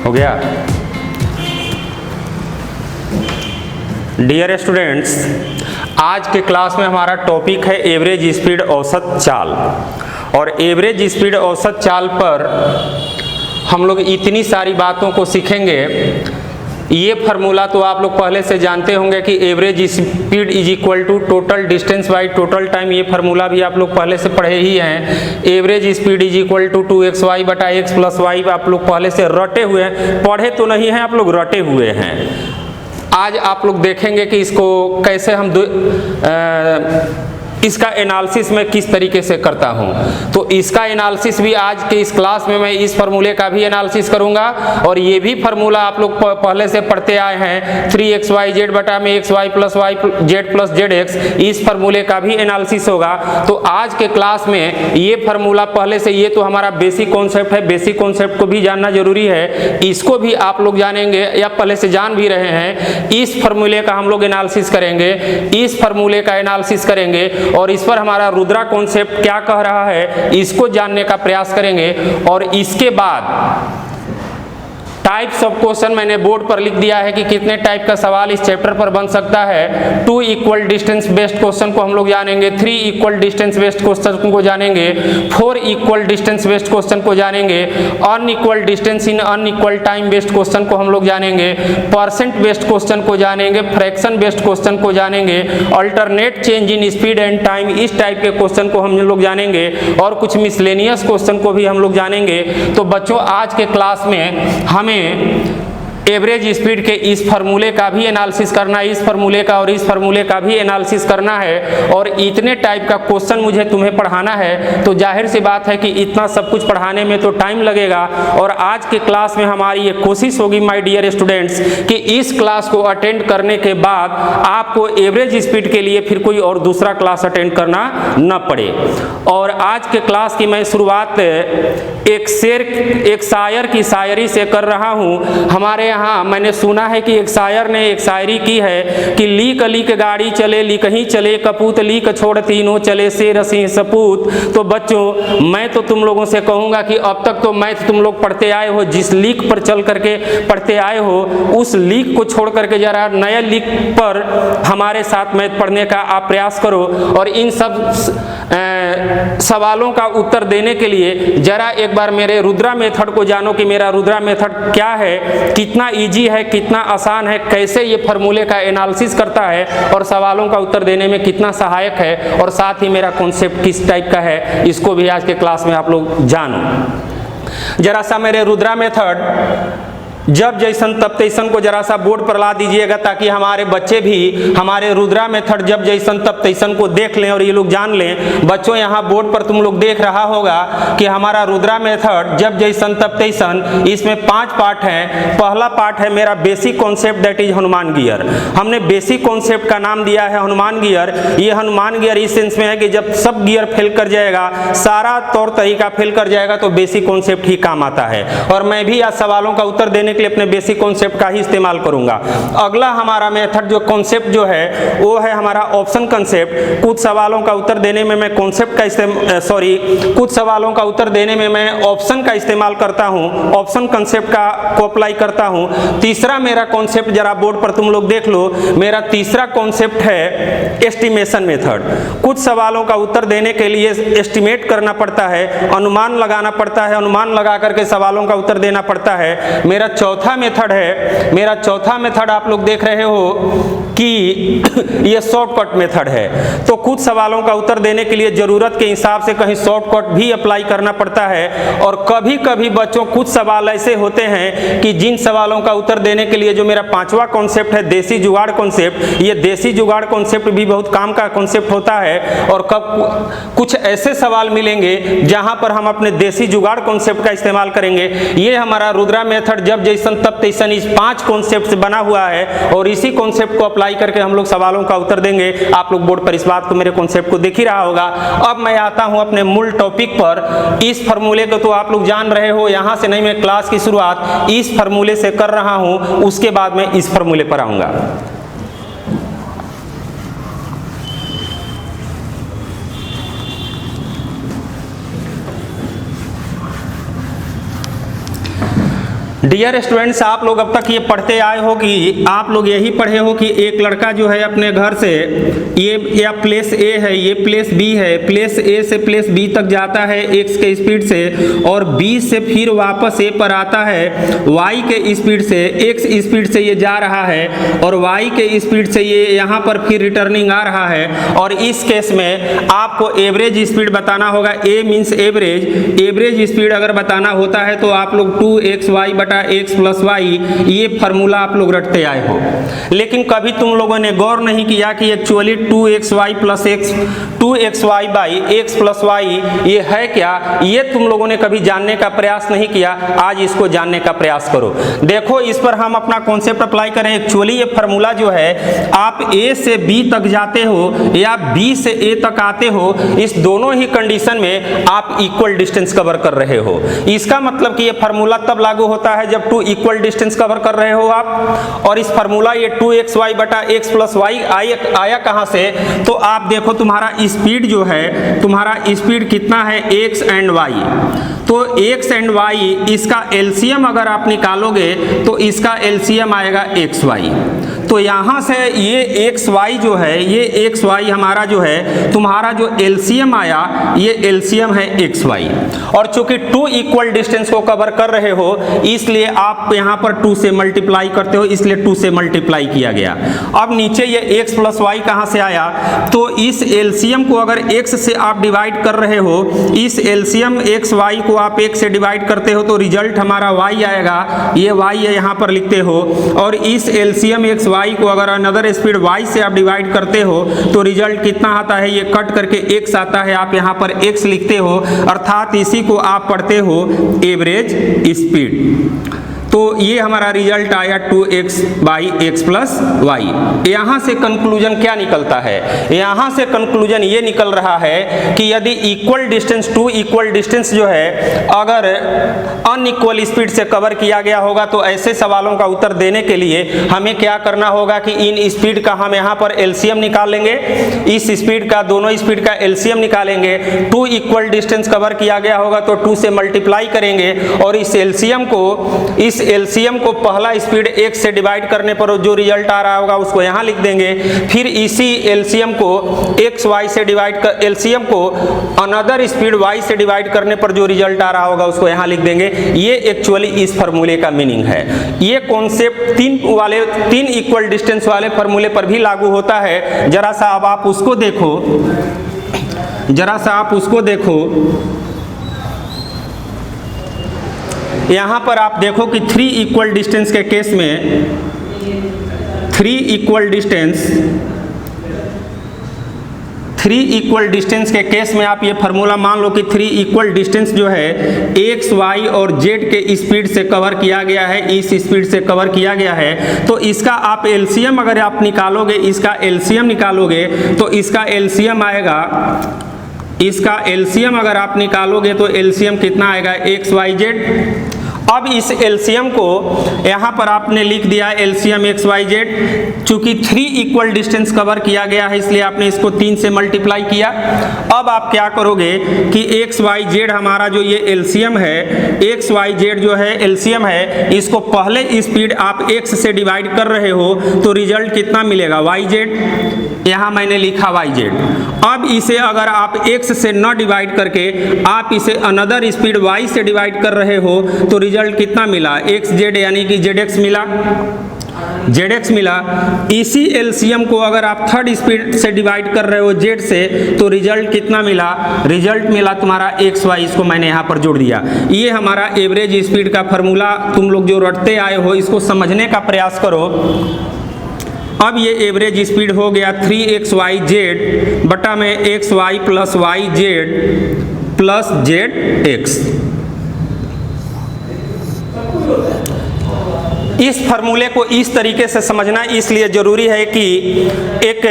हो गया। Dear students, आज के क्लास में हमारा टॉपिक है एवरेज स्पीड औसत चाल। और एवरेज स्पीड औसत चाल पर हम लोग इतनी सारी बातों को सीखेंगे। ये फार्मूला तो आप लोग पहले से जानते होंगे कि average speed is equal to total distance by total time. ये फार्मूला भी आप लोग पहले से पढ़े ही हैं। Average speed is equal to 2xy बटा x प्लस वाई आप लोग पहले से रटे हुए हैं, पढ़े तो नहीं हैं, आप लोग रटे हुए हैं। आज आप लोग देखेंगे कि इसको कैसे हम इसका एनालिसिस मैं किस तरीके से करता हूं। तो इसका एनालिसिस भी आज के इस क्लास में मैं इस फार्मूले का भी एनालिसिस करूंगा। और ये भी फार्मूला आप लोग पहले से पढ़ते आए हैं, 3xyz बटा में xy plus y z plus z x, इस फार्मूले का भी एनालिसिस होगा। तो आज के क्लास में ये फार्मूला पहले से, ये तो हमारा बेसिक कॉन्सेप्ट है, बेसिक कॉन्सेप्ट को भी जानना जरूरी है। इसको भी आप लोग जानेंगे या पहले से जान भी रहे हैं। इस फार्मूले का हम लोग एनालिसिस करेंगे, इस फार्मूले का एनालिसिस करेंगे और इस पर हमारा रुद्रा कॉन्सेप्ट क्या कह रहा है इसको जानने का प्रयास करेंगे। और इसके बाद टाइप्स ऑफ क्वेश्चन मैंने बोर्ड पर लिख दिया है कि कितने टाइप का सवाल इस चैप्टर पर बन सकता है। 2 इक्वल डिस्टेंस बेस्ड क्वेश्चन को हम लोग जानेंगे, 3 इक्वल डिस्टेंस बेस्ड क्वेश्चन को जानेंगे, 4 इक्वल डिस्टेंस बेस्ड क्वेश्चन को जानेंगे, unequal distance in unequal time based question को हम लोग जानेंगे, परसेंट बेस्ड क्वेश्चन को जानेंगे, फ्रैक्शन बेस्ड क्वेश्चन को जानेंगे, alternate change in speed and time, इस टाइप के क्वेश्चन को हम लोग जानेंगे और कुछ मिसलेनियस क्वेश्चन को भी हम लोग जानेंगे। तो बच्चों, आज के क्लास में हमें एवरेज स्पीड के इस फार्मूले का भी एनालिसिस करना है, इस फार्मूले का और इस फार्मूले का भी एनालिसिस करना है। और इतने टाइप का क्वेश्चन मुझे तुम्हें पढ़ाना है, तो जाहिर सी बात है कि इतना सब कुछ पढ़ाने में तो टाइम लगेगा। और आज के क्लास में हमारी ये कोशिश होगी माय डियर स्टूडेंट्स कि इस क्लास को अटेंड करने के बाद आपको एवरेज स्पीड के लिए फिर कोई और दूसरा क्लास अटेंड करना न पड़े। और आज के क्लास की मैं शुरुआत एक शायर की शायरी से कर रहा हूँ। हमारे यहाँ मैंने सुना है कि एक शायर ने एक शायरी की है कि लीक लीक गाड़ी चले, लीक ही चले कपूत, लीक छोड़ तीनों चले शेर सिंह सपूत। तो बच्चों, मैं तो तुम लोगों से कहूँगा कि अब तक तो मैथ तुम लोग पढ़ते आए हो, जिस लीक पर चल करके पढ़ते आए हो, उस लीक को छोड़ करके जरा नया लीक पर हमारे साथ मैथ पढ़ने का आप प्रयास करो। और इन सब सवालों का उत्तर देने के लिए जरा एक बार मेरे रुद्रा मेथड को जानो कि मेरा रुद्रा मेथड क्या है, कितना इजी है, कितना आसान है, कैसे ये फार्मूले का एनालिसिस करता है और सवालों का उत्तर देने में कितना सहायक है, और साथ ही मेरा कॉन्सेप्ट किस टाइप का है, इसको भी आज के क्लास में आप लोग जानो। जरा सा मेरे रुद्रा मेथड जब जैसन तब तैसन को जरा सा बोर्ड पर ला दीजिएगा, ताकि हमारे बच्चे भी हमारे रुद्रा मेथड जब जैसन तब तैसन को देख लें और ये लोग जान लें। बच्चों, यहाँ बोर्ड पर तुम लोग देख रहा होगा कि हमारा रुद्रा मेथड जब जैसन तब तैसन, इसमें 5 पार्ट हैं। पहला पार्ट है मेरा basic concept, that is Hanuman gear. हमने बेसिक कॉन्सेप्ट का नाम दिया है हनुमान गियर। ये हनुमान गियर इस सेंस में है कि जब सब गियर फेल कर जाएगा, सारा तौर तरीका फेल कर जाएगा, तो बेसिक कॉन्सेप्ट ही काम आता है। और मैं भी आज सवालों का उत्तर देने अपने बेसिक कॉन्सेप्ट का ही इस्तेमाल करूंगा। अगला हमारा मेथड जो कॉन्सेप्ट जो है वो है हमारा ऑप्शन कॉन्सेप्ट। कुछ सवालों का उत्तर देने में मैं कॉन्सेप्ट का कुछ सवालों का उत्तर देने में मैं ऑप्शन का इस्तेमाल करता हूं, ऑप्शन कॉन्सेप्ट को अप्लाई करता हूं। तीसरा मेरा कॉन्सेप्ट जरा बोर्ड पर तुम लोग देख लो, मेरा तीसरा कॉन्सेप्ट है एस्टिमेशन मेथड। कुछ सवालों का उत्तर देने के लिए एस्टिमेट करना पड़ता है, अनुमान लगाना पड़ता है, अनुमान लगा करके सवालों का उत्तर देना पड़ता है। मेरा चौथा मेथड आप लोग देख रहे हो कि ये शॉर्टकट मेथड है। तो कुछ सवालों का उत्तर देने के लिए जरूरत के हिसाब से कहीं शॉर्टकट भी अप्लाई करना पड़ता है। और कभी कभी बच्चों कुछ सवाल ऐसे होते हैं कि जिन सवालों का उत्तर देने के लिए जो मेरा 5वां कॉन्सेप्ट है देसी जुगाड़ कॉन्सेप्ट, ये देसी जुगाड़ कॉन्सेप्ट भी बहुत काम का कॉन्सेप्ट होता है। और कब कुछ ऐसे सवाल मिलेंगे जहां पर हम अपने देसी जुगाड़ कॉन्सेप्ट का इस्तेमाल करेंगे। ये हमारा रुद्रा मेथड जब जैसन तब तैसन इस 5 कॉन्सेप्ट से बना हुआ है और इसी कॉन्सेप्ट को अप्लाई करके हम लोग सवालों का उत्तर देंगे। आप लोग बोर्ड पर इस बात को, मेरे कॉन्सेप्ट को देख ही रहा होगा। अब मैं आता हूं अपने मूल टॉपिक पर। इस फार्मूले को तो आप लोग जान रहे हो, यहां से नहीं, मैं क्लास की शुरुआत इस फार्मूले से कर रहा हूं, उसके बाद मैं इस फार्मूले पर आऊंगा। डियर स्टूडेंट्स, आप लोग अब तक ये पढ़ते आए हो कि आप लोग यही पढ़े हो कि एक लड़का जो है अपने घर से ये या प्लेस ए है, ये प्लेस बी है, प्लेस ए से प्लेस बी तक जाता है x के स्पीड से और b से फिर वापस a पर आता है y के स्पीड से, x स्पीड से ये जा रहा है और y के स्पीड से ये यहाँ पर फिर रिटर्निंग आ रहा है। और इस केस में आपको एवरेज स्पीड बताना होगा। a means average, average speed अगर बताना होता है तो आप लोग 2xy बटा x प्लस वाई, ये फार्मूला आप लोग रटते आए हो। लेकिन कभी तुम लोगों ने गौर नहीं किया कि actually 2xy plus x, 2xy by x plus y ये है क्या, ये तुम लोगों ने कभी जानने का प्रयास नहीं किया। आज इसको जानने का प्रयास करो। देखो इस पर हम अपना कॉन्सेप्ट अप्लाई करें। एक्चुअली ये फार्मूला जो है, आप a से b तक जाते हो या b से a तक आते हो, इस दोनों ही कंडीशन में आप इक्वल डिस्टेंस कवर कर रहे हो। इसका मतलब कि ये फार्मूला तब लागू होता है जब 2 इक्वल डिस्टेंस कवर कर रहे हो आप। और इस फार्मूला ये 2xy बटा x प्लस वाई आया कहाँ से, तो आप देखो तुम्हारा स्पीड जो है, तुम्हारा स्पीड कितना है x एंड y, तो x एंड y इसका एलसीएम अगर आप निकालोगे तो इसका एलसीएम आएगा xy। तो यहाँ से ये xy जो है, ये xy हमारा जो है, तुम्हारा जो एलसीएम आया ये एलसीएम है xy। और चूंकि 2 इक्वल डिस्टेंस को कवर कर रहे हो इसलिए आप यहाँ पर 2 से मल्टीप्लाई करते हो, इसलिए 2 से मल्टीप्लाई किया गया। अब नीचे ये x प्लस वाई कहाँ से आया, तो इस एलसीएम को अगर x से आप डिवाइड कर रहे हो, इस एलसीएम xy को आप x से डिवाइड करते हो तो रिजल्ट हमारा y आएगा, ये y है यहाँ पर लिखते हो। और इस एलसीएम xy को अगर अनदर स्पीड y से आप डिवाइड करते हो तो रिजल्ट कितना आता है, ये कट करके x आता है, आप यहाँ पर x लिखते हो, अर्थात इसी को आप पढ़ते हो एवरेज स्पीड। तो ये हमारा रिजल्ट आया 2x by x plus Y. यहाँ से कंक्लूजन क्या निकलता है, यहाँ से कंक्लूजन ये निकल रहा है कि यदि इक्वल डिस्टेंस, 2 इक्वल डिस्टेंस जो है अगर अनइक्वल स्पीड से कवर किया गया होगा तो ऐसे सवालों का उत्तर देने के लिए हमें क्या करना होगा कि इन स्पीड का हम यहाँ पर एलसीएम निकाल लेंगे, इस स्पीड का, दोनों स्पीड का एलसीएम निकालेंगे। 2 इक्वल डिस्टेंस कवर किया गया होगा तो 2 से मल्टीप्लाई करेंगे और इस एलसीएम को पहला स्पीड x से डिवाइड करने पर जो रिजल्ट आ रहा होगा उसको यहाँ लिख देंगे। फिर इसी एलसीएम को xy से डिवाइड कर, एलसीएम को अनदर स्पीड y से डिवाइड करने पर जो रिजल्ट आ रहा होगा उसको यहाँ लिख देंगे। ये एक्चुअली इस फार्मूले का मीनिंग है। ये कॉन्सेप्ट 3 इक्वल डिस्टेंस वाले फार्मूले पर भी लागू होता है। जरा सा अब आप उसको देखो, जरा सा आप उसको देखो। यहाँ पर आप देखो कि 3 इक्वल डिस्टेंस के केस में, 3 इक्वल डिस्टेंस के केस में आप ये फार्मूला मान लो कि 3 इक्वल डिस्टेंस जो है x, y और z के स्पीड से कवर किया गया है, इस स्पीड से कवर किया गया है। तो इसका आप एलसीएम अगर आप निकालोगे, इसका एलसीएम निकालोगे तो इसका एलसीएम आएगा, इसका एलसीएम अगर आप निकालोगे तो एलसीएम कितना आएगा, x, y, z। अब इस एलसीएम को यहाँ पर आपने लिख दिया एलसीएम x, y, z। चूंकि 3 इक्वल डिस्टेंस कवर किया गया है इसलिए आपने इसको 3 से मल्टीप्लाई किया। अब आप क्या करोगे कि x, y, z हमारा जो ये एलसीएम है, x, y, z जो है एलसीएम है, इसको पहले स्पीड आप x से डिवाइड कर रहे हो तो रिजल्ट कितना मिलेगा, y, z। यहाँ मैंने लिखा y, z। अब इसे अगर आप x से न डिवाइड करके आप इसे अनदर स्पीड y से डिवाइड कर रहे हो तो रिजल्ट कितना मिला, x, z यानी कि zx मिला, zx मिला। इसी एलसीएम को अगर आप थर्ड स्पीड से डिवाइड कर रहे हो z से तो रिजल्ट कितना मिला, रिजल्ट मिला तुम्हारा x, y। इसको मैंने यहाँ पर जोड़ दिया। ये हमारा एवरेज स्पीड का फार्मूला तुम लोग जो रटते आए हो इसको समझने का प्रयास करो। अब ये एवरेज स्पीड हो गया 3xyz बटा में xy plus yz plus zx। इस फार्मूले को इस तरीके से समझना इसलिए ज़रूरी है कि एक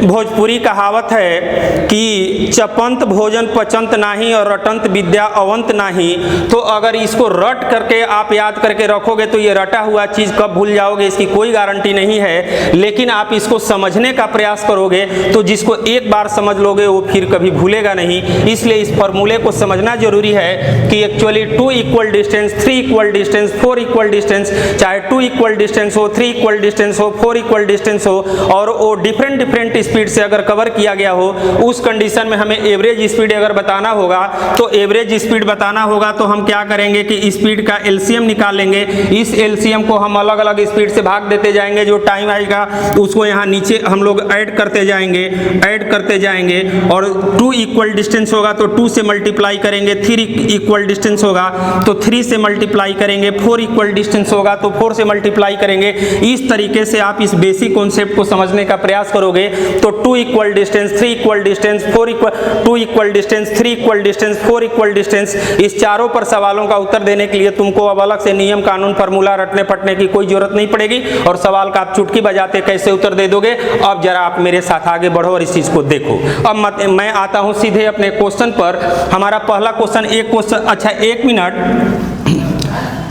भोजपुरी कहावत है कि चपंत भोजन पचंत नाही और रटंत विद्या अवंत नाही। तो अगर इसको रट करके आप याद करके रखोगे तो ये रटा हुआ चीज़ कब भूल जाओगे इसकी कोई गारंटी नहीं है, लेकिन आप इसको समझने का प्रयास करोगे तो जिसको एक बार समझ लोगे वो फिर कभी भूलेगा नहीं। इसलिए इस फार्मूले को समझना जरूरी है कि actually 2 equal distance, 3 equal distance, 4 equal distance, चाहे 2 इक्वल डिस्टेंस हो, 3 इक्वल डिस्टेंस हो, 4 इक्वल डिस्टेंस हो और वो डिफरेंट स्पीड से अगर कवर किया गया हो, उस कंडीशन में हमें एवरेज स्पीड अगर बताना होगा तो एवरेज स्पीड बताना होगा तो हम क्या करेंगे कि स्पीड का एलसीएम निकालेंगे। इस एलसीएम को हम अलग अलग स्पीड से भाग देते जाएंगे, जो टाइम आएगा उसको यहाँ नीचे हम लोग ऐड करते जाएंगे और 2 इक्वल डिस्टेंस होगा तो 2 से मल्टीप्लाई करेंगे, 3 इक्वल डिस्टेंस होगा तो 3 से मल्टीप्लाई करेंगे, 4 इक्वल डिस्टेंस होगा तो 4 से मल्टीप्लाई करेंगे। इस तरीके से आप इस बेसिक कॉन्सेप्ट को समझने का प्रयास करोगे तो 2 equal distance, 3 equal distance, 2 equal distance, 3 equal distance, 4 equal distance, इस चारों पर सवालों का उत्तर देने के लिए तुमको अब अलग से नियम कानून फार्मूला रटने पटने की कोई जरूरत नहीं पड़ेगी और सवाल का आप चुटकी बजाते कैसे उत्तर दे दोगे। अब जरा आप मेरे साथ आगे बढ़ो और इस चीज को देखो। अब मैं आता हूं सीधे अपने क्वेश्चन पर। हमारा पहला क्वेश्चन, एक क्वेश्चन, अच्छा 1 मिनट,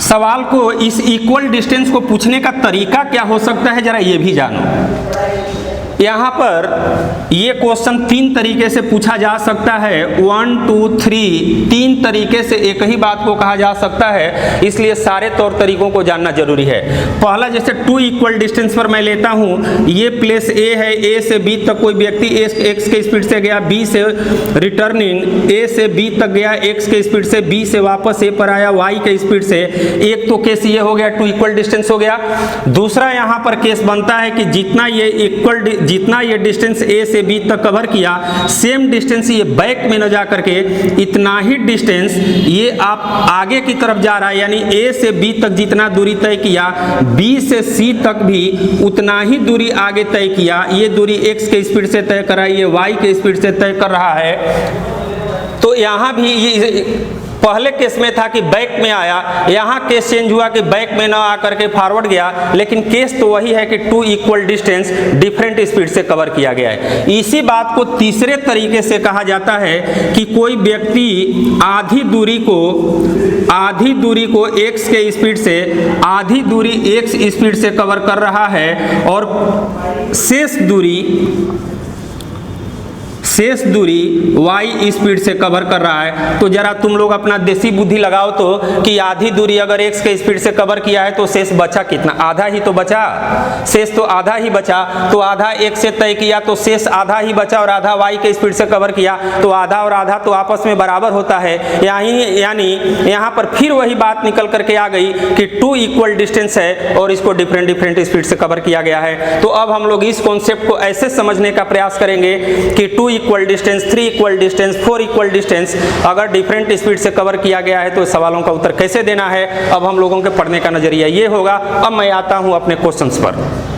सवाल को इस इक्वल डिस्टेंस को पूछने का तरीका क्या हो सकता है जरा ये भी जानो। यहाँ पर ये क्वेश्चन 3 तरीके से पूछा जा सकता है, 1 2 3, 3 तरीके से एक ही बात को कहा जा सकता है, इसलिए सारे तौर तरीकों को जानना जरूरी है। पहला जैसे 2 इक्वल डिस्टेंस पर मैं लेता हूँ, ये प्लेस ए है, ए से बी तक कोई व्यक्ति एक्स के स्पीड से गया, बी से रिटर्निंग ए से बी तक गया एक्स के स्पीड से, बी से वापस ए पर आया वाई के स्पीड से। एक तो केस ये हो गया 2 इक्वल डिस्टेंस हो गया। दूसरा यहाँ पर केस बनता है कि जितना ये डिस्टेंस ए से बी तक कवर किया, सेम डिस्टेंस ये बैक में न जा करके इतना ही डिस्टेंस ये आप आगे की तरफ जा रहा है, यानी ए से बी तक जितना दूरी तय किया, बी से सी तक भी उतना ही दूरी आगे तय किया। ये दूरी एक्स के स्पीड से तय करा, ये वाई के स्पीड से तय कर रहा है। तो यहाँ भी ये पहले केस में था कि बैक में आया, यहाँ केस चेंज हुआ कि बैक में ना आकर के फॉरवर्ड गया, लेकिन केस तो वही है कि 2 इक्वल डिस्टेंस डिफरेंट स्पीड से कवर किया गया है। इसी बात को तीसरे तरीके से कहा जाता है कि कोई व्यक्ति आधी दूरी को x के स्पीड से, आधी दूरी x स्पीड से कवर कर रहा है और शेष दूरी y स्पीड से कवर कर रहा है। तो जरा तुम लोग अपना देसी बुद्धि लगाओ तो कि आधी दूरी अगर x के स्पीड से कवर किया है तो शेष बचा कितना? आधा ही तो बचा, शेष तो आधा ही बचा। तो आधा x से तय किया तो शेष आधा ही बचा और आधा y के स्पीड से कवर किया तो आधा और आधा तो आपस में बराबर होता है। यानी यहाँ पर फिर वही बात निकल करके आ गई कि 2 इक्वल डिस्टेंस है और इसको डिफरेंट स्पीड से कवर किया गया है। तो अब हम लोग इस कॉन्सेप्ट को ऐसे समझने का प्रयास करेंगे कि 2 equal distance, 3 equal distance, 4 equal distance अगर डिफरेंट स्पीड से कवर किया गया है तो सवालों का उत्तर कैसे देना है। अब हम लोगों के पढ़ने का नजरिया ये होगा। अब मैं आता हूं अपने क्वेश्चंस पर।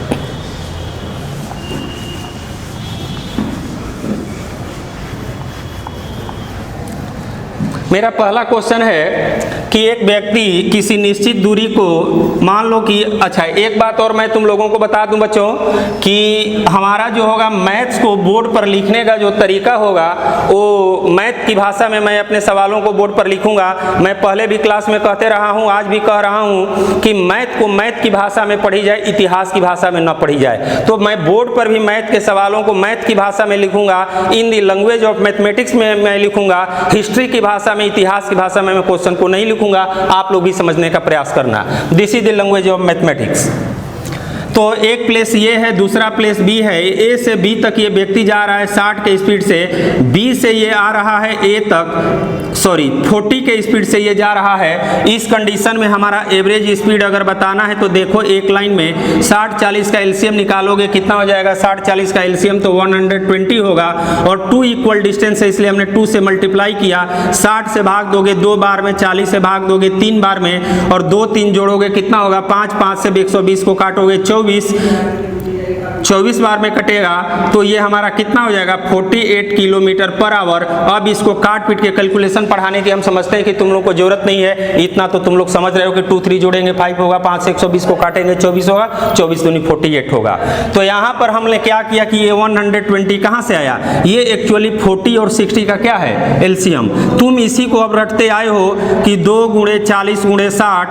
मेरा पहला क्वेश्चन है कि एक व्यक्ति किसी निश्चित दूरी को, मान लो कि, अच्छा एक बात और मैं तुम लोगों को बता दूं बच्चों कि हमारा जो होगा मैथ्स को बोर्ड पर लिखने का जो तरीका होगा वो मैथ की भाषा में मैं अपने सवालों को बोर्ड पर लिखूंगा। मैं पहले भी क्लास में कहते रहा हूं, आज भी कह रहा हूं कि मैथ को मैथ की भाषा में पढ़ी जाए, इतिहास की भाषा में न पढ़ी जाए। तो मैं बोर्ड पर भी मैथ के सवालों को मैथ की भाषा में लिखूंगा, इन दी लैंग्वेज ऑफ मैथमेटिक्स में मैं लिखूंगा, हिस्ट्री की भाषा में, इतिहास की भाषा में मैं क्वेश्चन को नहीं लिखूंगा। आप लोग भी समझने का प्रयास करना। This is the language of mathematics. तो एक प्लेस ये है, दूसरा प्लेस बी है। ए से बी तक ये व्यक्ति जा रहा है 60 के स्पीड से, बी से ये आ रहा है ए तक, 40 के स्पीड से ये जा रहा है। इस कंडीशन में हमारा एवरेज स्पीड अगर बताना है तो देखो एक लाइन में 60-40 का एलसीएम निकालोगे, कितना हो जाएगा? 60-40 का एलसीएम तो 120 होगा और 2 इक्वल डिस्टेंस है इसलिए हमने 2 से मल्टीप्लाई किया। 60 से भाग दोगे 2 बार में, 40 से भाग दोगे 3 बार में और 2 3 जोड़ोगे कितना होगा? 5 5 से 120 को काटोगे 24, 24 बार में कटेगा तो ये हमारा कितना हो जाएगा 48 किलोमीटर पर आवर। अब इसको काट पीट के कैलकुलेशन पढ़ाने की हम समझते हैं कि तुम लोग को जरूरत नहीं है, इतना तो तुम लोग समझ रहे हो कि 2 3 जोड़ेंगे 5 होगा, 5 से 120 को काटेंगे 24 होगा, 24 दूनी 48 होगा। तो यहाँ पर हमने क्या किया कि ये 120 कहाँ से आया, ये एक्चुअली 40 और 60 का क्या है एलसीएम। तुम इसी को अब रटते आए हो कि 2 × 40 × 60,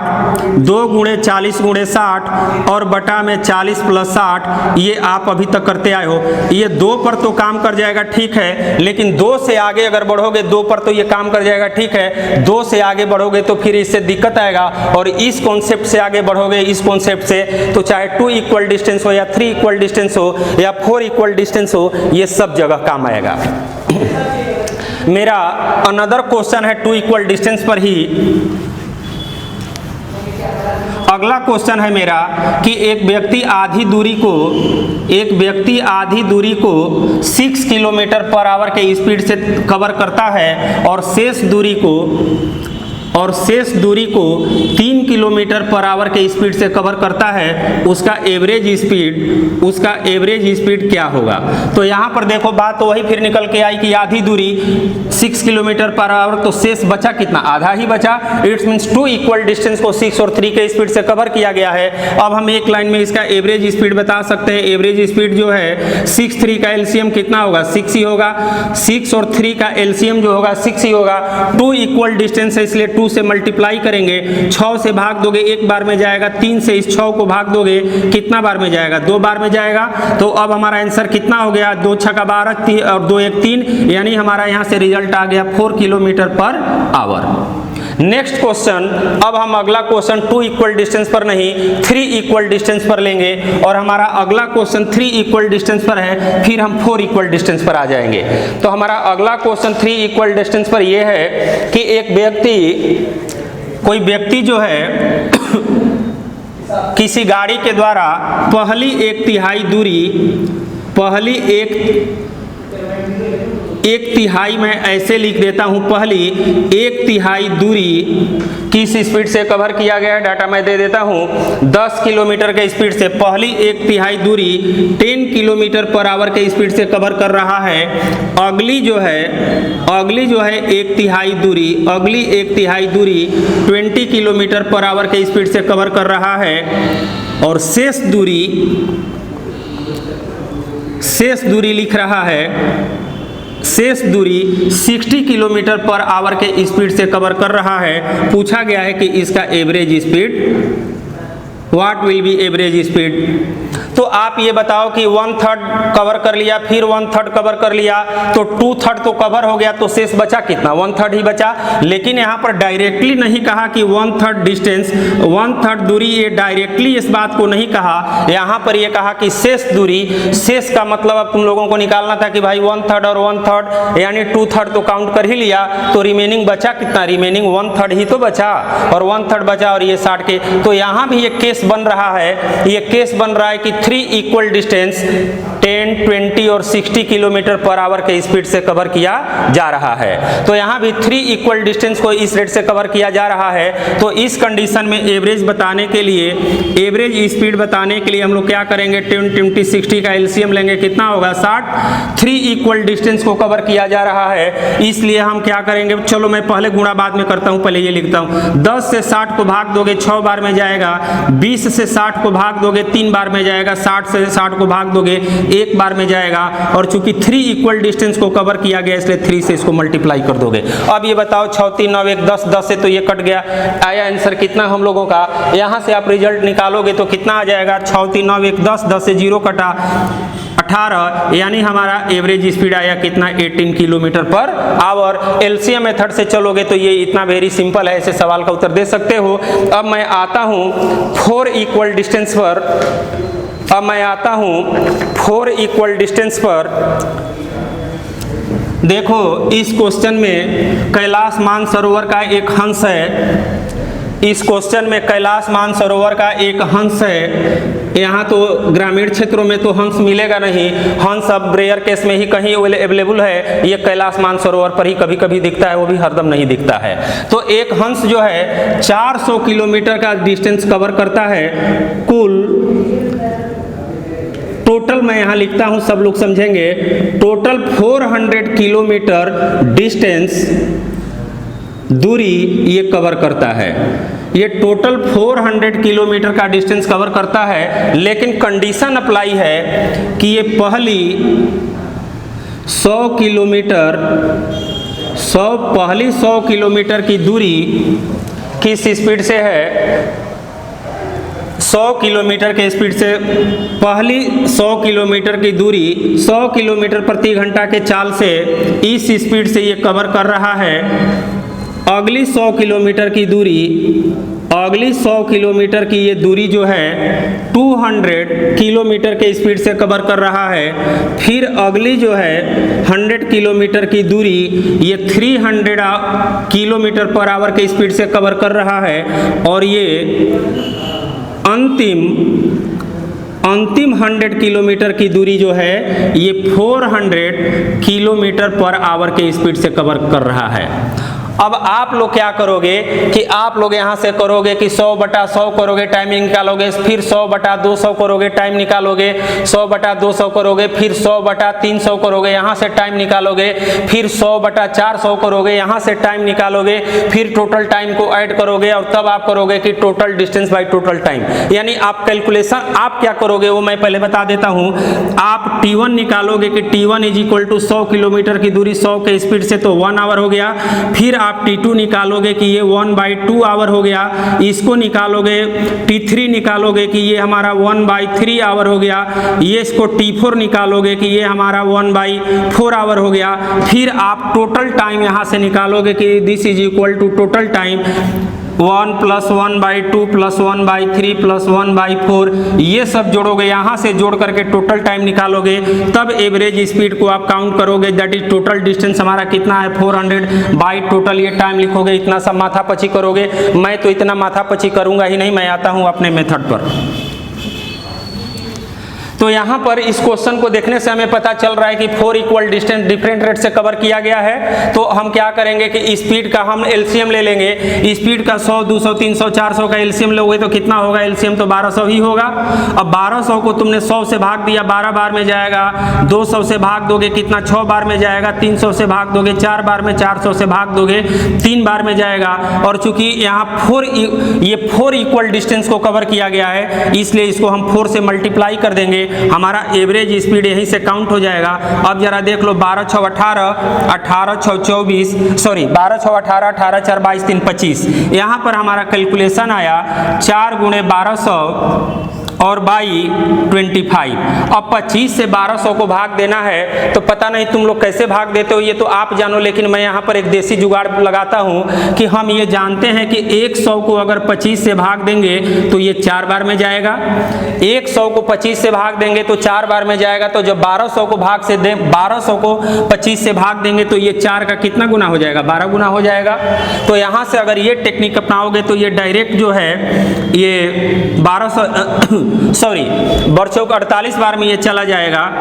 2 × 40 × 60 और बटा में 40 + 60, ये आप अभी तक करते आए हो। ये 2 पर तो काम कर जाएगा ठीक है, लेकिन 2 से आगे अगर बढ़ोगे 2 पर तो ये काम कर जाएगा ठीक है, 2 से आगे बढ़ोगे तो फिर इससे दिक्कत आएगा। और इस कॉन्सेप्ट से आगे बढ़ोगे, इस कॉन्सेप्ट से, तो चाहे 2 इक्वल डिस्टेंस हो या 3 इक्वल डिस्टेंस हो या 4 इक्वल डिस्टेंस हो, ये सब जगह काम आएगा। मेरा अनदर क्वेश्चन है 2 इक्वल डिस्टेंस पर ही। अगला क्वेश्चन है मेरा कि एक व्यक्ति आधी दूरी को 6 किलोमीटर पर आवर के स्पीड से कवर करता है और शेष दूरी को 3 किलोमीटर पर आवर के स्पीड से कवर करता है, उसका एवरेज स्पीड क्या होगा। तो यहाँ पर देखो बात तो वही फिर निकल के आई कि आधी दूरी 6 किलोमीटर पर आवर, तो शेष बचा कितना, आधा ही बचा। इट्स मीन्स 2 इक्वल डिस्टेंस को 6 और 3 के स्पीड से कवर किया गया है। अब हम एक लाइन में इसका एवरेज स्पीड बता सकते हैं। एवरेज स्पीड जो है 6 3 का एलसीएम कितना होगा, 6 ही होगा। 6 और 3 का एलसीएम जो होगा 6 ही होगा। 2 इक्वल डिस्टेंस है इसलिए 2 से मल्टीप्लाई करेंगे, 6 से भाग दोगे 1 बार में जाएगा, 3 से इस 6 को भाग दोगे कितना बार में जाएगा, 2 बार में जाएगा। तो अब हमारा आंसर कितना हो गया, 2 × 6 = 12 और 2 × 1 = 3, यानी हमारा यहाँ से रिजल्ट आ गया 4 kilometre per hour. Next question, अब हम अगला क्वेश्चन 2 इक्वल डिस्टेंस पर नहीं 3 इक्वल डिस्टेंस पर लेंगे, और हमारा अगला क्वेश्चन 3 इक्वल डिस्टेंस पर है, फिर हम 4 इक्वल डिस्टेंस पर आ जाएंगे। तो हमारा अगला क्वेश्चन 3 इक्वल डिस्टेंस पर यह है कि कोई व्यक्ति जो है किसी गाड़ी के द्वारा पहली 1/3 मैं ऐसे लिख देता हूं, पहली 1/3 दूरी किस स्पीड से कवर किया गया है, डाटा मैं दे देता हूं 10 किलोमीटर के स्पीड से। पहली 1/3 दूरी 10 किलोमीटर पर आवर के स्पीड से कवर कर रहा है। अगली जो है 1/3 दूरी 20 किलोमीटर पर आवर के स्पीड से कवर कर रहा है, और शेष दूरी लिख रहा है, शेष दूरी 60 किलोमीटर पर आवर के स्पीड से कवर कर रहा है। पूछा गया है कि इसका average speed, what will be average speed. तो आप ये बताओ कि 1/3 कवर कर लिया, फिर 1/3 कवर कर लिया, तो 2/3 तो कवर हो गया, तो शेष बचा कितना, 1/3 ही बचा। लेकिन यहाँ पर डायरेक्टली नहीं कहा कि 1/3 डिस्टेंस, 1/3 दूरी, ये डायरेक्टली इस बात को नहीं कहा। यहाँ पर ये कहा कि शेष दूरी, शेष का मतलब अब तुम लोगों को निकालना था कि भाई 1/3 और 1/3 यानी 2/3 तो काउंट कर ही लिया, तो रिमेनिंग बचा कितना, रिमेनिंग 1/3 ही तो बचा, और 1/3 बचा और ये 60 के। तो यहाँ भी एक केस बन रहा है, ये केस बन रहा है कि 3 इक्वल डिस्टेंस 10, 20 और 60 किलोमीटर पर आवर के स्पीड से कवर किया जा रहा है। तो यहाँ भी 3 इक्वल डिस्टेंस को इस रेट से कवर किया जा रहा है। तो इस कंडीशन में एवरेज बताने के लिए, एवरेज स्पीड बताने के लिए हम लोग क्या करेंगे, 10, 20, 60 का एलसीएम लेंगे, कितना होगा 60। 3 इक्वल डिस्टेंस को कवर किया जा रहा है, इसलिए हम क्या करेंगे, चलो मैं पहले गुणा बाद में करता हूँ, पहले ये लिखता हूँ। 10 से 60 को भाग दोगे 6 बार में जाएगा, 20 से 60 को भाग दोगे 3 बार में जाएगा, 60 से 60 को भाग दोगे 1 बार में जाएगा, और चूंकि 3 इक्वल डिस्टेंस को कवर किया गया इसलिए 3 से इसको मल्टीप्लाई कर दोगे। अब ये बताओ 6 3 9 1 10, 10 से तो ये कट गया, आया आंसर कितना हम लोगों का। यहाँ से आप रिजल्ट निकालोगे तो कितना आ जाएगा, 6 3 9 1 10, 10 से 0 कटा 18, यानी हमारा एवरेज स्पीड आया कितना, 18 kilometre per hour. LCM method से चलोगे तो ये इतना वेरी सिंपल है, ऐसे सवाल का उत्तर दे सकते हो। अब मैं आता हूँ 4 इक्वल डिस्टेंस पर। देखो इस क्वेश्चन में कैलाश मानसरोवर का एक हंस है, इस क्वेश्चन में कैलाश मानसरोवर का एक हंस है। यहाँ तो ग्रामीण क्षेत्रों में तो हंस मिलेगा नहीं, हंस अब रेयर केस में ही कहीं अवेलेबल है, ये कैलाश मानसरोवर पर ही कभी कभी दिखता है, वो भी हरदम नहीं दिखता है। तो एक हंस जो है 400 किलोमीटर का डिस्टेंस कवर करता है। कुल टोटल मैं यहाँ लिखता हूँ, सब लोग समझेंगे। टोटल 400 किलोमीटर डिस्टेंस दूरी ये कवर करता है। ये टोटल 400 किलोमीटर का डिस्टेंस कवर करता है, लेकिन कंडीशन अप्लाई है कि ये पहली 100 किलोमीटर की दूरी किस स्पीड से है? 100 किलोमीटर के स्पीड से पहली 100 किलोमीटर की दूरी 100 किलोमीटर प्रति घंटा के चाल से इस स्पीड से ये कवर कर रहा है। अगली 100 किलोमीटर की ये दूरी जो है 200 किलोमीटर के स्पीड से कवर कर रहा है। फिर अगली जो है 100 किलोमीटर की दूरी ये 300 किलोमीटर पर आवर के स्पीड से कवर कर रहा है। और ये अंतिम 100 किलोमीटर की दूरी जो है ये 400 किलोमीटर पर आवर के स्पीड से कवर कर रहा है। अब आप लोग क्या करोगे कि आप लोग यहाँ से करोगे कि 100/100 करोगे, टाइमिंग निकालोगे, फिर 100/200 करोगे, टाइम निकालोगे, 100/200 करोगे, फिर 100/300 करोगे, यहाँ से टाइम निकालोगे, फिर 100/400 करोगे, यहाँ से टाइम निकालोगे, फिर टोटल टाइम को ऐड करोगे और तब आप करोगे कि total distance by total time. यानी आप कैलकुलेशन आप क्या करोगे वो मैं पहले बता देता हूँ। आप T1 निकालोगे कि T1 = 100 किलोमीटर की दूरी 100 के स्पीड से, तो 1 आवर हो गया। फिर आप T2 निकालोगे कि ये 1/2 आवर हो गया। इसको निकालोगे, T3 निकालोगे कि ये हमारा 1/3 आवर हो गया। ये इसको T4 निकालोगे कि ये हमारा 1/4 आवर हो गया। फिर आप टोटल टाइम यहाँ से निकालोगे कि this is equal to total time 1 + 1/2 + 1/3 + 1/4। ये सब जोड़ोगे, यहाँ से जोड़ करके टोटल टाइम निकालोगे, तब एवरेज स्पीड को आप काउंट करोगे। दैट इज टोटल डिस्टेंस हमारा कितना है 400 बाई टोटल ये टाइम लिखोगे। इतना सब माथापच्ची करोगे। मैं तो इतना माथापच्ची करूंगा ही नहीं, मैं आता हूँ अपने मेथड पर। तो यहाँ पर इस क्वेश्चन को देखने से हमें पता चल रहा है कि 4 इक्वल डिस्टेंस डिफरेंट रेट से कवर किया गया है। तो हम क्या करेंगे कि स्पीड का हम एलसीएम ले लेंगे। स्पीड का 100, 200, 300, 400 का एलसीएम लोगे तो कितना होगा? एलसीएम तो 1200 ही होगा। अब 1200 को तुमने 100 से भाग दिया, 12 बार में जाएगा। 200 से भाग दोगे कितना? 6 बार में जाएगा। 300 से भाग दोगे 4 बार में, 400 से भाग दोगे 3 बार में जाएगा। और चूंकि यहाँ 4 इक्वल डिस्टेंस को कवर किया गया है, इसलिए इसको हम 4 से मल्टीप्लाई कर देंगे। हमारा एवरेज स्पीड यहीं से काउंट हो जाएगा। अब जरा देख लो, 12 × 6 = 18, 18 × 6 = 24, सॉरी 12 × 6 = 18, 18 × 4 = 22, 3 = 25। यहाँ पर हमारा कैलकुलेशन आया 4 × 1200 और बाई 25। अब 25 से 1200 को भाग देना है, तो पता नहीं तुम लोग कैसे भाग देते हो, ये तो आप जानो। लेकिन मैं यहाँ पर एक देसी जुगाड़ लगाता हूँ कि हम ये जानते हैं कि 100 को अगर 25 से भाग देंगे तो ये 4 बार में जाएगा। 100 को 25 से भाग देंगे तो 4 बार में जाएगा। तो जब 1200 को 25 से भाग देंगे तो ये 4 का कितना गुना हो जाएगा? 12 गुना हो जाएगा। तो यहाँ से अगर ये टेक्निक अपनाओगे तो ये डायरेक्ट जो है ये 48 बार में ये चला जाएगा।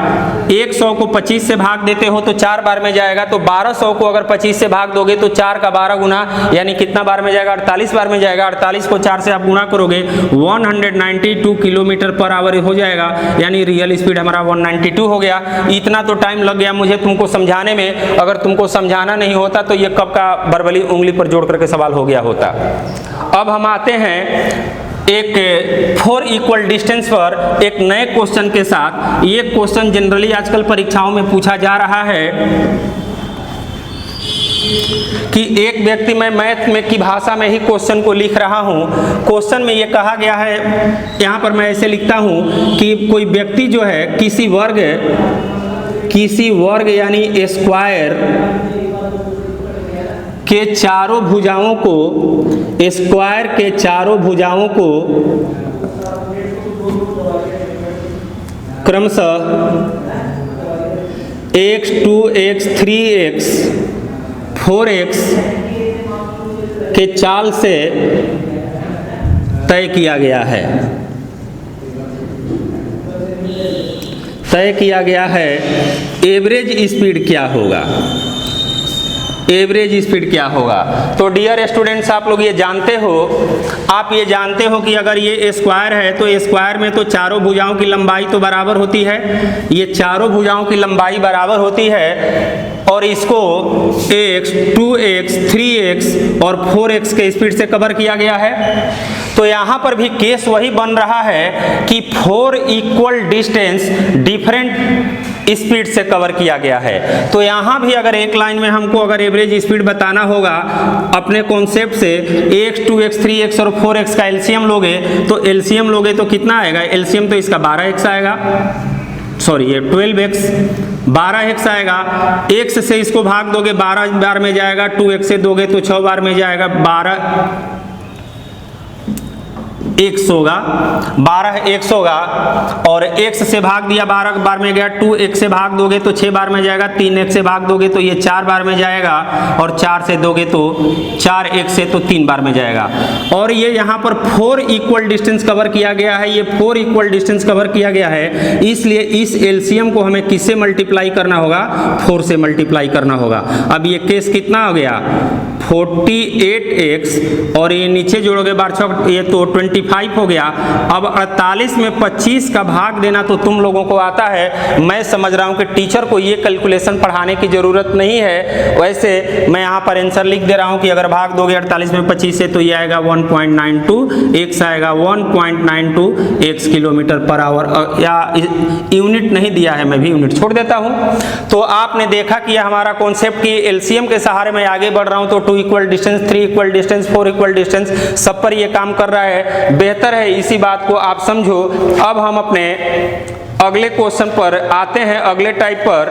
100 को 25 से भाग देते हो तो 4 बार में जाएगा। तो 1200 को अगर 25 से भाग दोगे तो 4 का 12 गुना, यानी कितना बार में जाएगा? 48 बार में जाएगा। 48 को 4 से आप गुना करोगे 192 किलोमीटर पर आवर हो जाएगा। यानी रियल स्पीड हमारा 192 हो गया। इतना तो टाइम लग गया मुझे तुमको समझाने में। अगर तुमको समझाना नहीं होता तो ये कब का बरबली उंगली पर जोड़ करके सवाल हो गया होता। अब हम आते हैं एक 4 इक्वल डिस्टेंस पर एक नए क्वेश्चन के साथ। ये क्वेश्चन जनरली आजकल परीक्षाओं में पूछा जा रहा है कि एक व्यक्ति, मैं मैथ में की भाषा में ही क्वेश्चन को लिख रहा हूँ। क्वेश्चन में ये कहा गया है, यहाँ पर मैं ऐसे लिखता हूँ कि कोई व्यक्ति जो है किसी वर्ग यानी स्क्वायर के चारों भुजाओं को क्रमशः x2, x3, x4x के चाल से तय किया गया है। एवरेज स्पीड क्या होगा? एवरेज स्पीड क्या होगा। तो डियर स्टूडेंट्स, आप लोग ये जानते हो कि अगर ये स्क्वायर है तो स्क्वायर में तो चारों भुजाओं की लंबाई तो बराबर होती है, ये चारों भुजाओं की लंबाई बराबर होती है और इसको x, 2x, 3x और 4x के स्पीड से कवर किया गया है। तो यहाँ पर भी केस वही बन रहा है कि 4 इक्वल डिस्टेंस डिफरेंट स्पीड से कवर किया गया है। तो यहाँ भी अगर एक लाइन में हमको अगर एवरेज स्पीड बताना होगा अपने कॉन्सेप्ट से, x, 2x, 3x और 4x का एलसीएम लोगे तो कितना आएगा। एलसीएम तो इसका 12x आएगा, सॉरी ये 12x, 12x आएगा। x से इसको भाग दोगे 12 बार में जाएगा, 2x से दोगे तो 6 बार में जाएगा, 12x होगा, 12x होगा। और x से भाग दिया 12 बार में गया, 2x से भाग दोगे तो 6 बार में जाएगा, 3x से भाग दोगे तो ये 4 बार में जाएगा और 4 से दोगे तो 4x से तो 3 बार में जाएगा। और ये यहाँ पर 4 इक्वल डिस्टेंस कवर किया गया है, ये 4 इक्वल डिस्टेंस कवर किया गया है, इसलिए इस एलसीएम को हमें किससे मल्टीप्लाई करना होगा, 4 से मल्टीप्लाई करना होगा। अब ये केस कितना हो गया, 48x और ये नीचे जोड़ोगे बार 6, ये तो 25 हो गया। अब 48 में 25 का भाग देना तो तुम लोगों को आता है, मैं समझ रहा हूँ कि टीचर को ये कैलकुलेशन पढ़ाने की ज़रूरत नहीं है। वैसे मैं यहाँ पर आंसर लिख दे रहा हूँ कि अगर भाग दोगे 48 में 25 से तो ये आएगा 1.92, x आएगा 1.92 x किलोमीटर पर आवर, या यूनिट नहीं दिया है, मैं भी यूनिट छोड़ देता हूँ। तो आपने देखा कि हमारा कॉन्सेप्ट की एलसीएम के सहारे मैं आगे बढ़ रहा हूँ, तो 2 equal distance, 3 equal distance, 4 equal distance, सब पर ये काम कर रहा है। बेहतर है इसी बात को आप समझो। अब हम अपने अगले क्वेश्चन पर आते हैं, अगले टाइप पर।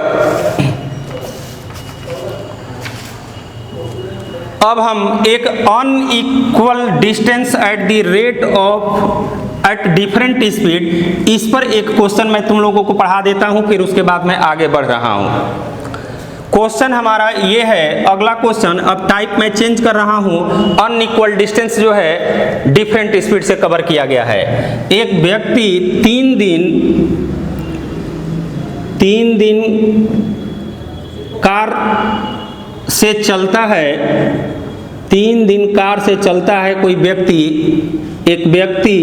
अब हम एक unequal distance at the rate of at different speed, इस पर एक क्वेश्चन मैं तुम लोगों को पढ़ा देता हूं, फिर उसके बाद मैं आगे बढ़ रहा हूं। क्वेश्चन हमारा ये है, अगला क्वेश्चन, अब टाइप मैं चेंज कर रहा हूं। अनइक्वल डिस्टेंस जो है डिफरेंट स्पीड से कवर किया गया है। एक व्यक्ति 3 दिन कार से चलता है, 3 दिन कार से चलता है कोई व्यक्ति, एक व्यक्ति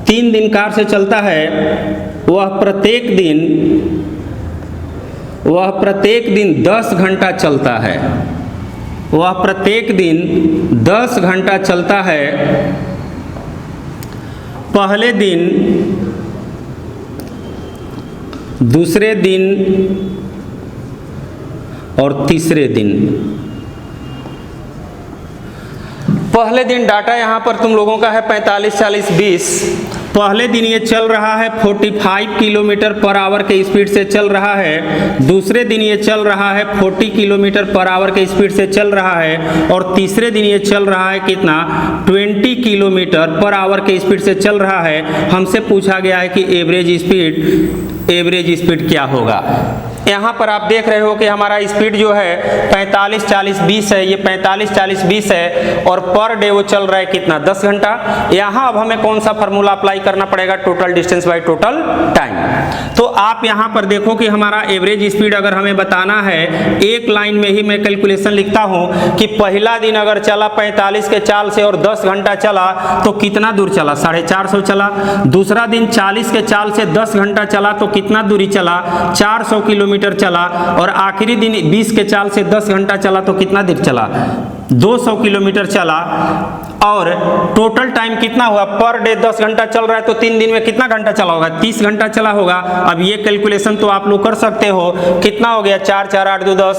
3 दिन कार से चलता है, वह प्रत्येक दिन 10 घंटा चलता है, वह प्रत्येक दिन 10 घंटा चलता है। पहले दिन, दूसरे दिन और तीसरे दिन। पहले दिन डाटा यहाँ पर तुम लोगों का है 45, 40, 20। पहले दिन ये चल रहा है 45 किलोमीटर पर आवर के स्पीड से चल रहा है, दूसरे दिन ये चल रहा है 40 किलोमीटर पर आवर के स्पीड से चल रहा है, और तीसरे दिन ये चल रहा है कितना, 20 किलोमीटर पर आवर के स्पीड से चल रहा है। हमसे पूछा गया है कि एवरेज स्पीड क्या होगा। यहाँ पर आप देख रहे हो कि हमारा स्पीड जो है 45, 40, 20 है, ये 45, 40, 20 है, और पर डे वो चल रहा है कितना, 10 घंटा। यहाँ अब हमें कौन सा फार्मूला अप्लाई करना पड़ेगा, total distance by total time. तो आप यहाँ पर देखो कि हमारा एवरेज स्पीड अगर हमें बताना है, एक लाइन में ही मैं कैलकुलेशन लिखता हूँ कि पहला दिन अगर चला 45 के चाल से और 10 घंटा चला तो कितना दूर चला, 450 चला। दूसरा दिन 40 के चाल से 10 घंटा चला तो कितना दूरी चला, 400 किलोमीटर चला। और आखिरी दिन 20 के चाल से 10 घंटा चला तो कितना देर चला, 200 किलोमीटर चला। और टोटल टाइम कितना हुआ, पर डे 10 घंटा चल रहा है तो 3 दिन में कितना घंटा चला होगा, 30 घंटा चला होगा। अब ये कैलकुलेशन तो आप लोग कर सकते हो, कितना हो गया, 4, 4, 8, 2, 10,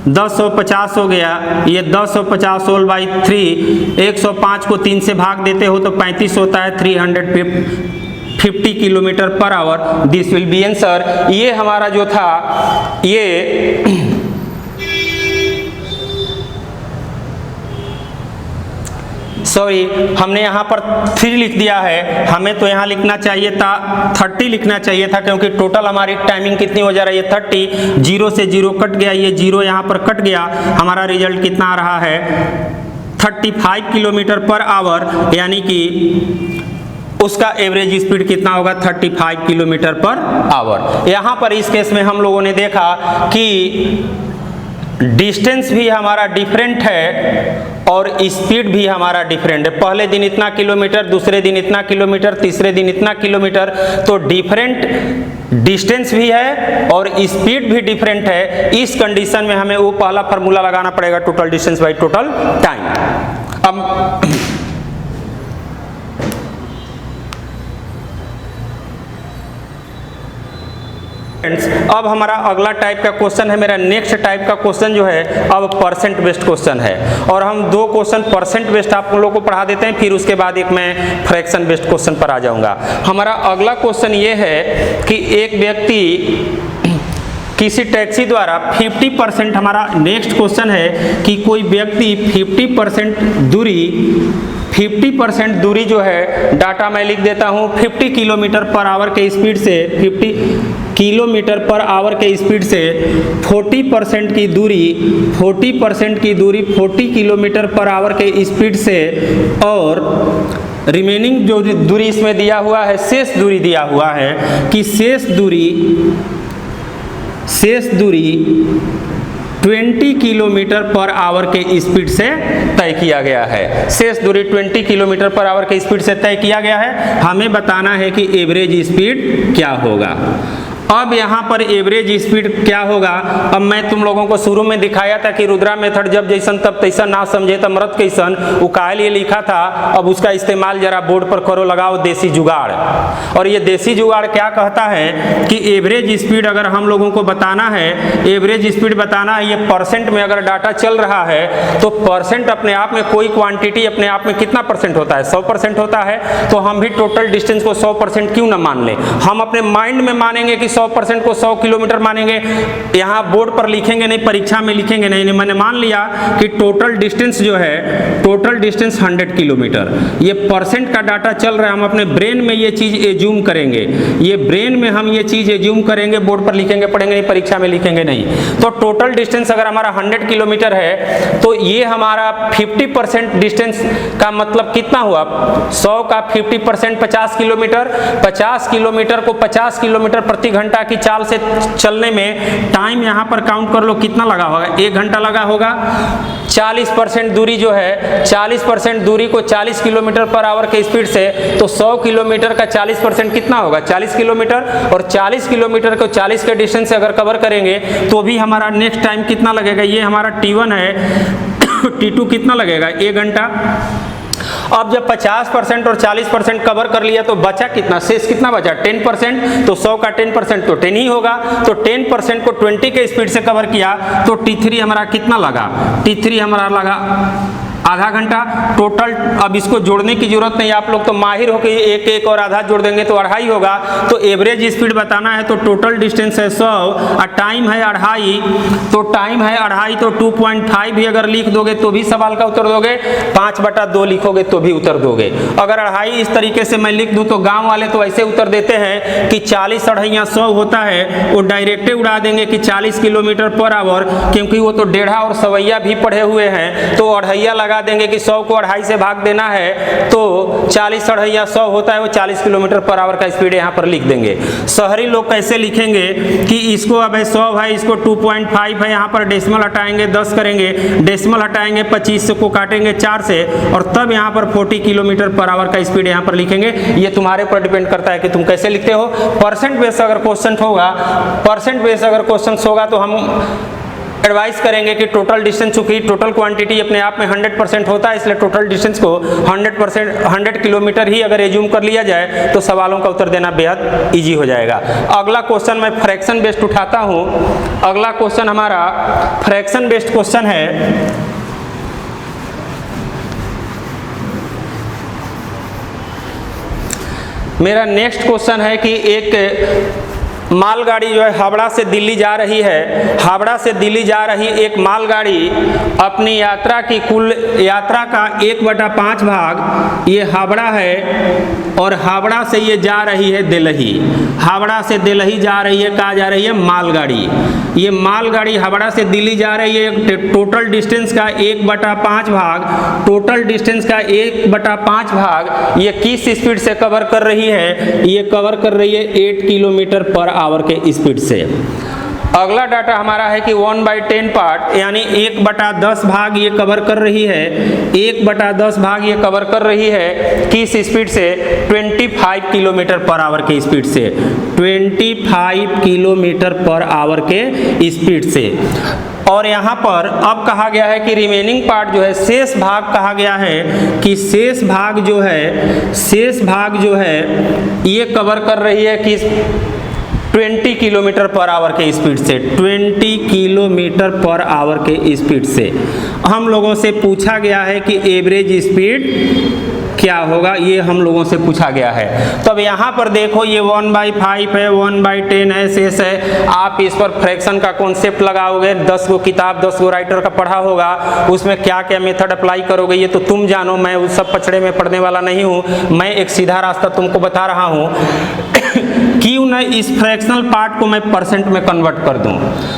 1050 हो गया। ये 1050 होल बाई 3, 105 को 3 से भाग देते हो तो 35 होता है, 350 kilometre per hour. This will be answer. ये हमारा जो था, ये सॉरी हमने यहाँ पर 3 लिख दिया है, हमें तो यहाँ लिखना चाहिए था 30 लिखना चाहिए था, क्योंकि टोटल हमारी टाइमिंग कितनी हो जा रही है 30। 0 से 0 कट गया, ये 0 यहाँ पर कट गया, हमारा रिजल्ट कितना आ रहा है 35 किलोमीटर पर आवर, यानी कि उसका एवरेज स्पीड कितना होगा 35 किलोमीटर पर आवर। यहाँ पर इस केस में हम लोगों ने देखा कि डिस्टेंस भी हमारा डिफरेंट है और स्पीड भी हमारा डिफरेंट है। पहले दिन इतना किलोमीटर, दूसरे दिन इतना किलोमीटर, तीसरे दिन इतना किलोमीटर, तो डिफरेंट डिस्टेंस भी है और स्पीड भी डिफरेंट है। इस कंडीशन में हमें वो पहला फार्मूला लगाना पड़ेगा, total distance by total time. अब अब हमारा अगला टाइप का क्वेश्चन है, मेरा नेक्स्ट टाइप का क्वेश्चन जो है अब परसेंट बेस्ड क्वेश्चन है। और हम दो क्वेश्चन परसेंट बेस्ड आप लोगों को पढ़ा देते हैं, फिर उसके बाद एक मैं फ्रैक्शन बेस्ड क्वेश्चन पर आ जाऊंगा। हमारा अगला क्वेश्चन ये है कि एक व्यक्ति किसी टैक्सी द्वारा 50%, हमारा नेक्स्ट क्वेश्चन है कि कोई व्यक्ति 50% दूरी जो है, डाटा मैं लिख देता हूँ, 50 किलोमीटर पर आवर के स्पीड से 50 किलोमीटर पर आवर के स्पीड से 40% की दूरी 40 किलोमीटर पर आवर के स्पीड से, और रिमेनिंग जो दूरी इसमें दिया हुआ है, शेष दूरी दिया हुआ है कि शेष दूरी 20 किलोमीटर पर आवर के स्पीड से तय किया गया है। शेष दूरी 20 किलोमीटर पर आवर के स्पीड से तय किया गया है। हमें बताना है कि एवरेज स्पीड क्या होगा। अब यहाँ पर एवरेज स्पीड क्या होगा, अब मैं तुम लोगों को शुरू में दिखाया था कि रुद्रा मेथड जब जैसन तब तैसन, ना समझे तब मरत कैसन, उकायल ये लिखा था। अब उसका इस्तेमाल जरा बोर्ड पर करो, लगाओ देसी जुगाड़। और ये देसी जुगाड़ क्या कहता है कि एवरेज स्पीड अगर हम लोगों को बताना है, एवरेज स्पीड बताना है, ये परसेंट में अगर डाटा चल रहा है तो परसेंट अपने आप में, कोई क्वांटिटी अपने आप में कितना परसेंट होता है, 100% होता है। तो हम भी टोटल डिस्टेंस को 100% क्यों ना मान लें, हम अपने माइंड में मानेंगे कि 100% को 100 किलोमीटर मानेंगे। यहाँ बोर्ड पर लिखेंगे नहीं, परीक्षा में लिखेंगे नहीं। मैंने मान लिया कि टोटल डिस्टेंस जो है, टोटल डिस्टेंस 100 किलोमीटर, ये परसेंट का डाटा चल रहा है। हम अपने ब्रेन में ये चीज एज्यूम करेंगे, ये ब्रेन में हम ये चीज एज्यूम करेंगे, बोर्ड पर लिखेंगे, पढ़ेंगे नहीं, परीक्षा में लिखेंगे नहीं। तो टोटल डिस्टेंस अगर हमारा 100 किलोमीटर है तो ये हमारा 50% डिस्टेंस का मतलब कितना हुआ, 100 का 50% 50 किलोमीटर। 50 किलोमीटर को 50 किलोमीटर प्रति घंटा की चाल से चलने में टाइम यहाँ पर काउंट कर लो कितना लगा होगा, 1 घंटा लगा होगा। 40% दूरी जो है, 40% दूरी को 40 किलोमीटर पर आवर के स्पीड से, तो 100 किलोमीटर का 40% कितना होगा, 40 किलोमीटर। और 40 किलोमीटर को 40 के डिस्टेंस से अगर कवर करेंगे तो भी हमारा नेक्स्ट टाइम कितना लगेगा, ये हमारा T1 है, T2 कितना लगेगा, 1 घंटा। अब जब 50% और 40% कवर कर लिया तो बचा कितना, शेष कितना बचा, 10%। तो 100 का 10% तो 10 ही होगा। तो 10% को 20 के स्पीड से कवर किया तो T3 हमारा कितना लगा, T3 हमारा लगा आधा घंटा टोटल। अब इसको जोड़ने की जरूरत नहीं, आप लोग तो माहिर हो कि एक एक और आधा जोड़ देंगे तो 2.5 होगा। तो एवरेज स्पीड बताना है तो टोटल डिस्टेंस है 100 और टाइम है 2.5, तो टाइम है 2.5, तो 2.5 भी अगर लिख दोगे तो भी सवाल का उत्तर दोगे, 5/2 लिखोगे तो भी उत्तर दोगे। अगर 2.5 इस तरीके से मैं लिख दूं तो गांव वाले तो ऐसे उत्तर देते हैं कि 40 2.5 100 होता है, वो डायरेक्टे उड़ा देंगे कि 40 किलोमीटर पर आवर, क्योंकि वो तो डेढ़ा और सवैया भी पढ़े हुए हैं, तो 2.5 लगा देंगे कि 100 को 2.5 से भाग देना है तो 40 2.5 100 होता है, वो 40 किलोमीटर पर आवर का स्पीड यहाँ पर लिख देंगे। शहरी लोग कैसे लिखेंगे कि इसको अब 100 है, इसको 2.5 है, यहाँ पर डेसिमल हटाएंगे 10 करेंगे, डेसिमल हटाएंगे 25 को काटेंगे 4 से, और तब यहाँ पर 40 किलोमीटर पर आवर का स्पीड यहाँ पर लिखेंगे। ये तुम्हारे पर डिपेंड करता है कि तुम कैसे लिखते हो। परसेंट बेस अगर क्वेश्चन होगा, परसेंट बेस अगर क्वेश्चन होगा तो हम एडवाइस करेंगे कि टोटल डिस्टेंस, चूंकि टोटल क्वांटिटी अपने आप में 100% होता है, इसलिए टोटल डिस्टेंस को 100 किलोमीटर ही अगर एज्यूम कर लिया जाए तो सवालों का उत्तर देना बेहद इजी हो जाएगा। अगला क्वेश्चन मैं फ्रैक्शन बेस्ड उठाता हूं। अगला क्वेश्चन हमारा फ्रैक्शन बेस्ड क्वेश्चन है। मेरा नेक्स्ट क्वेश्चन है कि एक मालगाड़ी जो है हावड़ा से दिल्ली जा रही है, हावड़ा से दिल्ली जा रही एक मालगाड़ी अपनी यात्रा की कुल यात्रा का 1/5 भाग ये हावड़ा है, और हावड़ा से ये जा रही है दिल्ली, हावड़ा से दिल्ली जा रही है, कहाँ जा रही है, मालगाड़ी। ये मालगाड़ी हावड़ा से दिल्ली जा रही है, टोटल डिस्टेंस का 1/5 भाग, टोटल डिस्टेंस का 1/5 भाग ये किस स्पीड से कवर कर रही है, ये कवर कर रही है 8 किलोमीटर पर आवर के स्पीड से। अगला डाटा हमारा है कि 1/10 पार्ट यानी 1/10 भाग ये कवर कर रही है, 1/10 भाग ये कवर कर रही है किस स्पीड से? 25 किलोमीटर पर आवर के स्पीड से, 25 किलोमीटर पर आवर के स्पीड से। और यहाँ पर अब कहा गया है कि रिमेनिंग पार्ट जो है, शेष भाग कहा गया है कि शेष भाग जो है ये कवर कर रही है किस 20 किलोमीटर पर आवर के स्पीड से, 20 किलोमीटर पर आवर के स्पीड से। हम लोगों से पूछा गया है कि एवरेज स्पीड क्या होगा, ये हम लोगों से पूछा गया है। तो अब यहाँ पर देखो ये 1/5 है, 1/10 है, शेष है। आप इस पर फ्रैक्शन का कॉन्सेप्ट लगाओगे, 10 गो किताब 10 गो राइटर का पढ़ा होगा, उसमें क्या क्या मेथड अप्लाई करोगे ये तो तुम जानो, मैं उस सब पछड़े में पढ़ने वाला नहीं हूँ। मैं एक सीधा रास्ता तुमको बता रहा हूँ। क्यों न इस फ्रैक्शनल पार्ट को मैं परसेंट में कन्वर्ट कर दूं।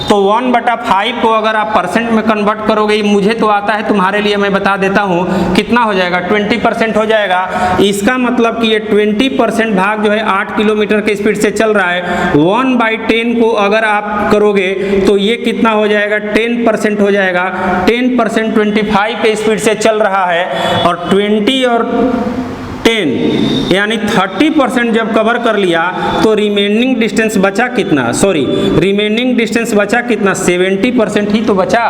तो 1/5 को अगर आप परसेंट में कन्वर्ट करोगे, मुझे तो आता है, तुम्हारे लिए मैं बता देता हूं कितना हो जाएगा, 20% हो जाएगा। इसका मतलब कि ये 20% भाग जो है 8 किलोमीटर के स्पीड से चल रहा है। 1/10 को अगर आप करोगे तो ये कितना हो जाएगा, 10% हो जाएगा। 10% 25 के स्पीड से चल रहा है और 20 और 10 यानी 30% जब कवर कर लिया तो रिमेनिंग डिस्टेंस बचा कितना, रिमेनिंग डिस्टेंस बचा कितना, 70% ही तो बचा।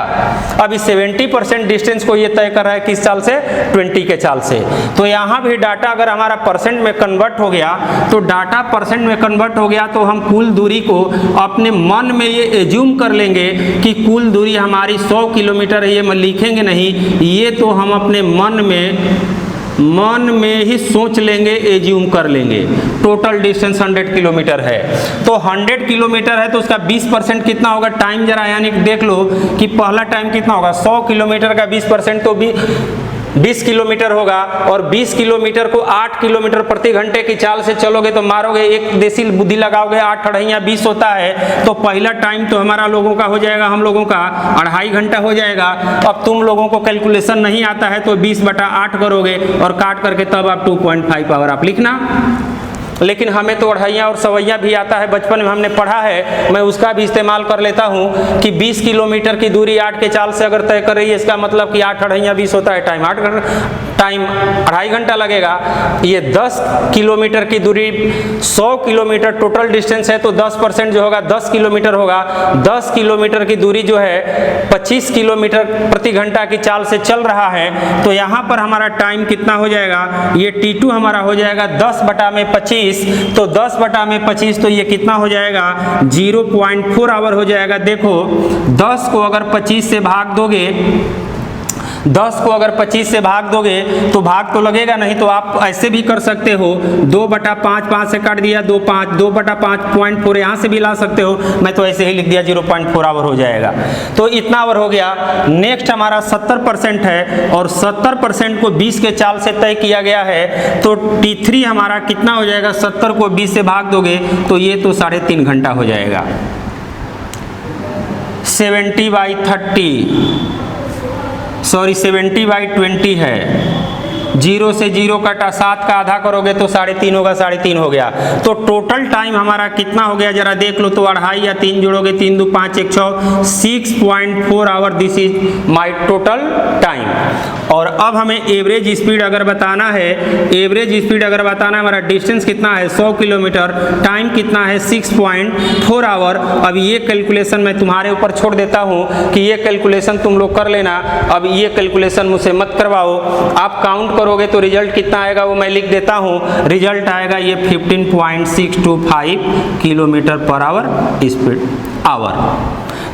अब इस 70% डिस्टेंस को ये तय कर रहा है किस चाल से, 20 के चाल से। तो यहाँ भी डाटा अगर हमारा परसेंट में कन्वर्ट हो गया, तो डाटा परसेंट में कन्वर्ट हो गया तो हम कुल दूरी को अपने मन में ये एज्यूम कर लेंगे कि कुल दूरी हमारी 100 किलोमीटर है। ये मैं लिखेंगे नहीं, ये तो हम अपने मन में ही सोच लेंगे, एज्यूम कर लेंगे। टोटल डिस्टेंस 100 किलोमीटर है, तो 100 किलोमीटर है तो उसका 20% कितना होगा, टाइम जरा यानी देख लो कि पहला टाइम कितना होगा। 100 किलोमीटर का 20% तो 20 किलोमीटर होगा, और 20 किलोमीटर को 8 किलोमीटर प्रति घंटे की चाल से चलोगे तो मारोगे, एक देसी बुद्धि लगाओगे, 8 अढ़ैया 20 होता है। तो पहला टाइम तो हमारा लोगों का हो जाएगा, हम लोगों का 2.5 घंटा हो जाएगा। अब तुम लोगों को कैलकुलेशन नहीं आता है तो 20/8 करोगे और काट करके तब आप 2.5 आवर आप लिखना। लेकिन हमें तो अढ़ैया और सवैया भी आता है, बचपन में हमने पढ़ा है, मैं उसका भी इस्तेमाल कर लेता हूँ कि 20 किलोमीटर की दूरी 8 के चाल से अगर तय कर रही है, इसका मतलब कि 8 अढ़ैया 20 होता है, टाइम 2.5 घंटा लगेगा। ये 10 किलोमीटर की दूरी, 100 किलोमीटर टोटल डिस्टेंस है तो 10% जो होगा 10 किलोमीटर होगा। 10 किलोमीटर की दूरी जो है 25 किलोमीटर प्रति घंटा की चाल से चल रहा है, तो यहाँ पर हमारा टाइम कितना हो जाएगा, ये T2 हमारा हो जाएगा 10/25। तो 10/25 तो ये कितना हो जाएगा, 0.4 आवर हो जाएगा। देखो 10 को अगर 25 से भाग दोगे, 10 को अगर 25 से भाग दोगे तो भाग तो लगेगा नहीं, तो आप ऐसे भी कर सकते हो, 2/5 5 से काट दिया, 2/5 यहाँ से भी ला सकते हो। मैं तो ऐसे ही लिख दिया 0.4 आवर हो जाएगा। तो इतना आवर हो गया। नेक्स्ट हमारा 70% है और 70% को 20 के चाल से तय किया गया है, तो T3 हमारा कितना हो जाएगा, 70 को 20 से भाग दोगे तो ये तो 3.5 घंटा हो जाएगा। 70/20 है, 0 से 0 कटा, 7 का आधा करोगे तो 3.5 होगा, 3.5 हो गया। तो टोटल टाइम हमारा कितना हो गया जरा देख लो, तो 2.5 या 3 जोड़ोगे, 3 2 5 1 6, 6.4 hour, this is my total time. और अब हमें एवरेज स्पीड अगर बताना है, हमारा डिस्टेंस कितना है 100 किलोमीटर, टाइम कितना है 6.4 आवर। अब ये कैलकुलेशन मैं तुम्हारे ऊपर छोड़ देता हूँ कि ये कैलकुलेशन तुम लोग कर लेना। अब ये कैलकुलेशन मुझसे मत करवाओ, आप काउंट करोगे तो रिजल्ट कितना आएगा वो मैं लिख देता हूँ। रिजल्ट आएगा ये 15.625 kilometre per hour speed our.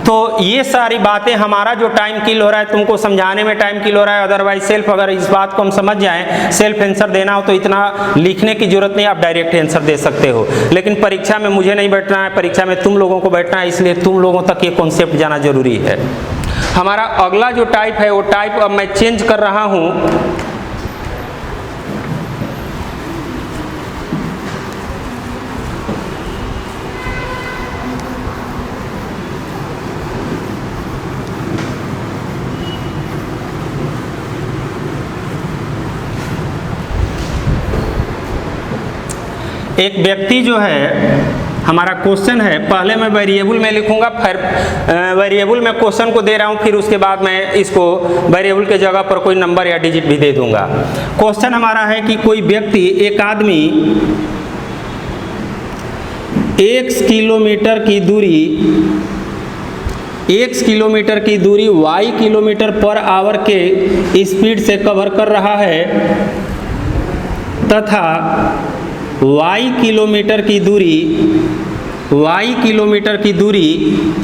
तो ये सारी बातें, हमारा जो टाइम किल हो रहा है, तुमको समझाने में टाइम किल हो रहा है। अदरवाइज सेल्फ अगर इस बात को हम समझ जाएं, सेल्फ आंसर देना हो तो इतना लिखने की जरूरत नहीं, आप डायरेक्ट आंसर दे सकते हो। लेकिन परीक्षा में मुझे नहीं बैठना है, परीक्षा में तुम लोगों को बैठना है, इसलिए तुम लोगों तक ये कॉन्सेप्ट जाना जरूरी है। हमारा अगला जो टाइप है वो टाइप अब मैं चेंज कर रहा हूँ। एक व्यक्ति जो है हमारा क्वेश्चन है, पहले मैं वेरिएबल में लिखूंगा, फिर वेरिएबल में क्वेश्चन को दे रहा हूं, फिर उसके बाद मैं इसको वेरिएबल के जगह पर कोई नंबर या डिजिट भी दे दूंगा। क्वेश्चन हमारा है कि कोई व्यक्ति, एक आदमी 1 किलोमीटर की दूरी y किलोमीटर पर आवर के स्पीड से कवर कर रहा है तथा y किलोमीटर की दूरी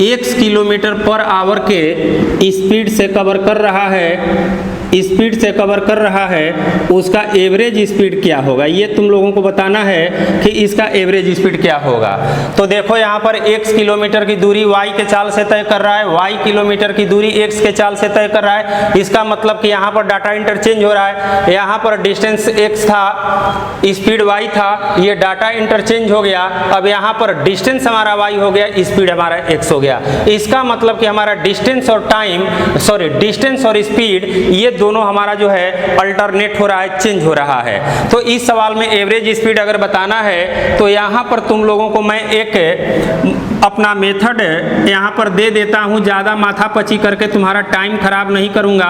x किलोमीटर पर आवर के स्पीड से कवर कर रहा है, उसका एवरेज स्पीड क्या होगा। ये तुम लोगों को बताना है कि इसका एवरेज स्पीड क्या होगा। तो देखो यहाँ पर x किलोमीटर की दूरी y के चाल से तय कर रहा है, y किलोमीटर की दूरी x के चाल से तय कर रहा है। इसका मतलब कि यहाँ पर डाटा इंटरचेंज हो रहा है। यहाँ पर डिस्टेंस x था, स्पीड y था, ये डाटा इंटरचेंज हो गया। अब यहाँ पर डिस्टेंस हमारा y हो गया, स्पीड हमारा x हो गया। इसका मतलब कि हमारा डिस्टेंस और स्पीड ये दोनों हमारा जो है अल्टरनेट हो रहा है, चेंज हो रहा है। तो इस सवाल में एवरेज स्पीड अगर बताना है तो यहाँ पर तुम लोगों को मैं एक अपना मेथड यहाँ पर दे देता हूँ, ज़्यादा माथापची करके तुम्हारा टाइम खराब नहीं करूँगा।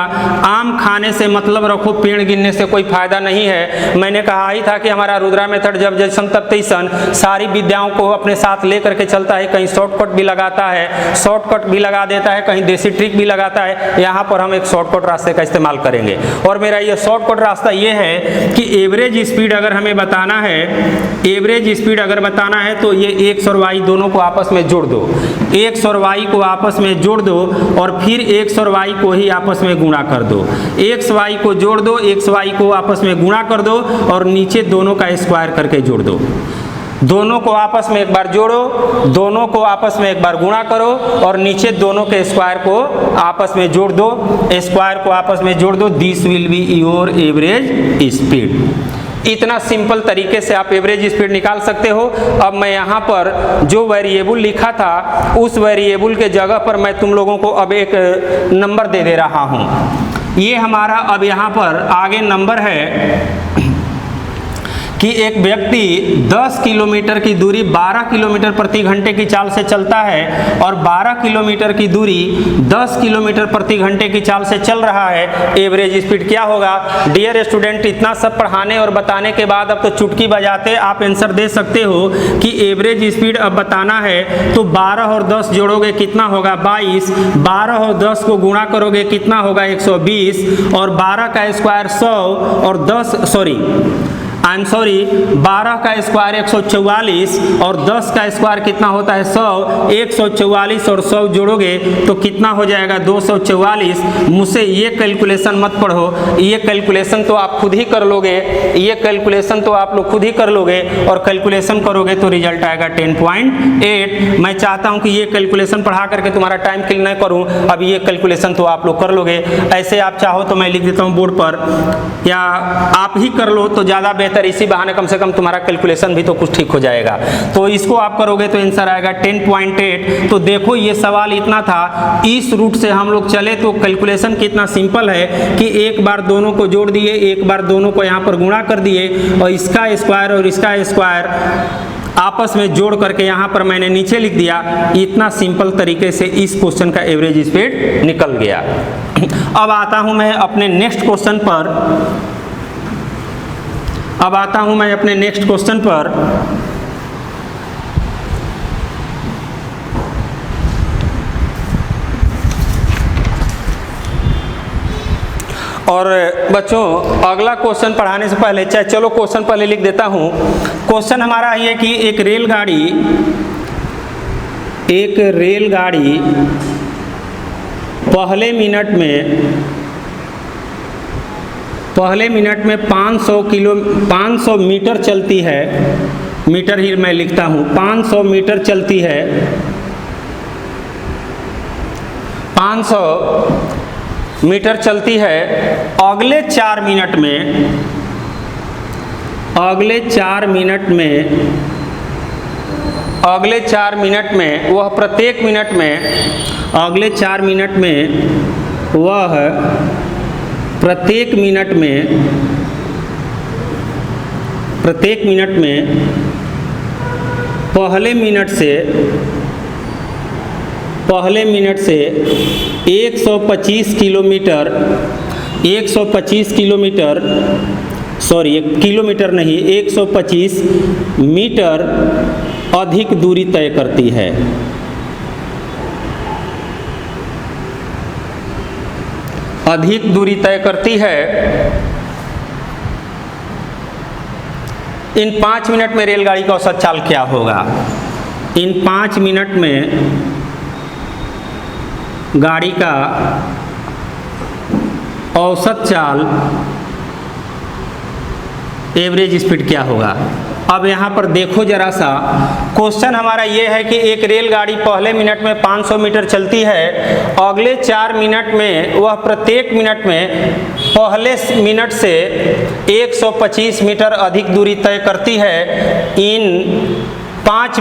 आम खाने से मतलब रखो, पेड़ गिनने से कोई फायदा नहीं है। मैंने कहा ही था कि हमारा रुद्रा मेथड जब जैसन तब तैसन सारी विद्याओं को अपने साथ ले करके चलता है। कहीं शॉर्टकट भी लगाता है, शॉर्टकट भी लगा देता है, कहीं देसी ट्रिक भी लगाता है। यहाँ पर हम एक शॉर्टकट रास्ते का इस्तेमाल करेंगे और मेरा ये शॉर्टकट रास्ता ये है कि एवरेज स्पीड अगर हमें बताना है, तो ये x और y दोनों को आपस में जोड़ दो, x और y को आपस में जोड़ दो और फिर x और y को ही आपस में गुणा कर दो। x y को जोड़ दो, x y को आपस में गुणा कर दो और नीचे दोनों का स्क्वायर करके जोड़ दो। दोनों को आपस में एक बार जोड़ो, दोनों को आपस में एक बार गुणा करो और नीचे दोनों के स्क्वायर को आपस में जोड़ दो, स्क्वायर को आपस में जोड़ दो। This will be your average speed. इतना सिंपल तरीके से आप एवरेज स्पीड निकाल सकते हो। अब मैं यहाँ पर जो वेरिएबल लिखा था उस वेरिएबल के जगह पर मैं तुम लोगों को अब एक नंबर दे रहा हूँ। ये हमारा अब यहाँ पर आगे नंबर है कि एक व्यक्ति 10 किलोमीटर की दूरी 12 किलोमीटर प्रति घंटे की चाल से चलता है और 12 किलोमीटर की दूरी 10 किलोमीटर प्रति घंटे की चाल से चल रहा है। एवरेज स्पीड क्या होगा। डियर स्टूडेंट, इतना सब पढ़ाने और बताने के बाद अब तो चुटकी बजाते आप आंसर दे सकते हो कि एवरेज स्पीड अब बताना है तो 12 और 10 जोड़ोगे कितना होगा 22, 12 और 10 को गुणा करोगे कितना होगा 120 और 12 का स्क्वायर 100 और 12 का स्क्वायर 144 और 10 का स्क्वायर कितना होता है 100। 144 और 100 जोड़ोगे तो कितना हो जाएगा 244। मुझसे ये कैलकुलेशन मत पढ़ो, ये कैलकुलेशन तो आप खुद ही कर लोगे, और कैलकुलेशन करोगे तो रिजल्ट आएगा 10.8। मैं चाहता हूं कि ये कैलकुलेशन पढ़ा करके तुम्हारा टाइम किल न करूं। अब ये कैलकुलेशन तो आप लोग कर लोगे। ऐसे आप चाहो तो मैं लिख देता हूं बोर्ड पर, या आप ही कर लो तो ज़्यादा बेहतर। इसी बहाने कम से कम तुम्हारा कैलकुलेशन भी तो कुछ ठीक हो जाएगा। तो इसको आप करोगे तो आंसर आएगा 10.8। तो देखो ये सवाल इतना था, इस रूट से हम लोग चले तो कैलकुलेशन कितना सिंपल है कि एक बार दोनों को जोड़ दिए, एक बार दोनों को यहाँ पर गुणा कर दिए और इसका स्क्वायर और इसका स्क्वायर आपस में जोड़ करके यहाँ पर मैंने नीचे लिख दिया। इतना सिंपल तरीके से इस क्वेश्चन का एवरेज स्पीड निकल गया। अब आता हूँ मैं अपने नेक्स्ट क्वेश्चन पर। और बच्चों अगला क्वेश्चन पढ़ाने से पहले चलो क्वेश्चन पहले लिख देता हूँ। क्वेश्चन हमारा ये कि एक रेलगाड़ी पहले मिनट में 500 मीटर चलती है। मीटर ही मैं लिखता हूँ, 500 मीटर चलती है। 500 मीटर चलती है। अगले 4 मिनट में वह प्रत्येक मिनट में पहले मिनट से 125 किलोमीटर सॉरी किलोमीटर नहीं 125 मीटर अधिक दूरी तय करती है। अधिक दूरी तय करती है। इन 5 मिनट में रेलगाड़ी का औसत चाल क्या होगा? इन 5 मिनट में गाड़ी का औसत चाल एवरेज स्पीड क्या होगा? अब यहाँ पर देखो जरा सा, क्वेश्चन हमारा ये है कि एक रेलगाड़ी पहले मिनट में 500 मीटर चलती है, अगले 4 मिनट में वह प्रत्येक मिनट में पहले मिनट से 125 मीटर अधिक दूरी तय करती है। इन 5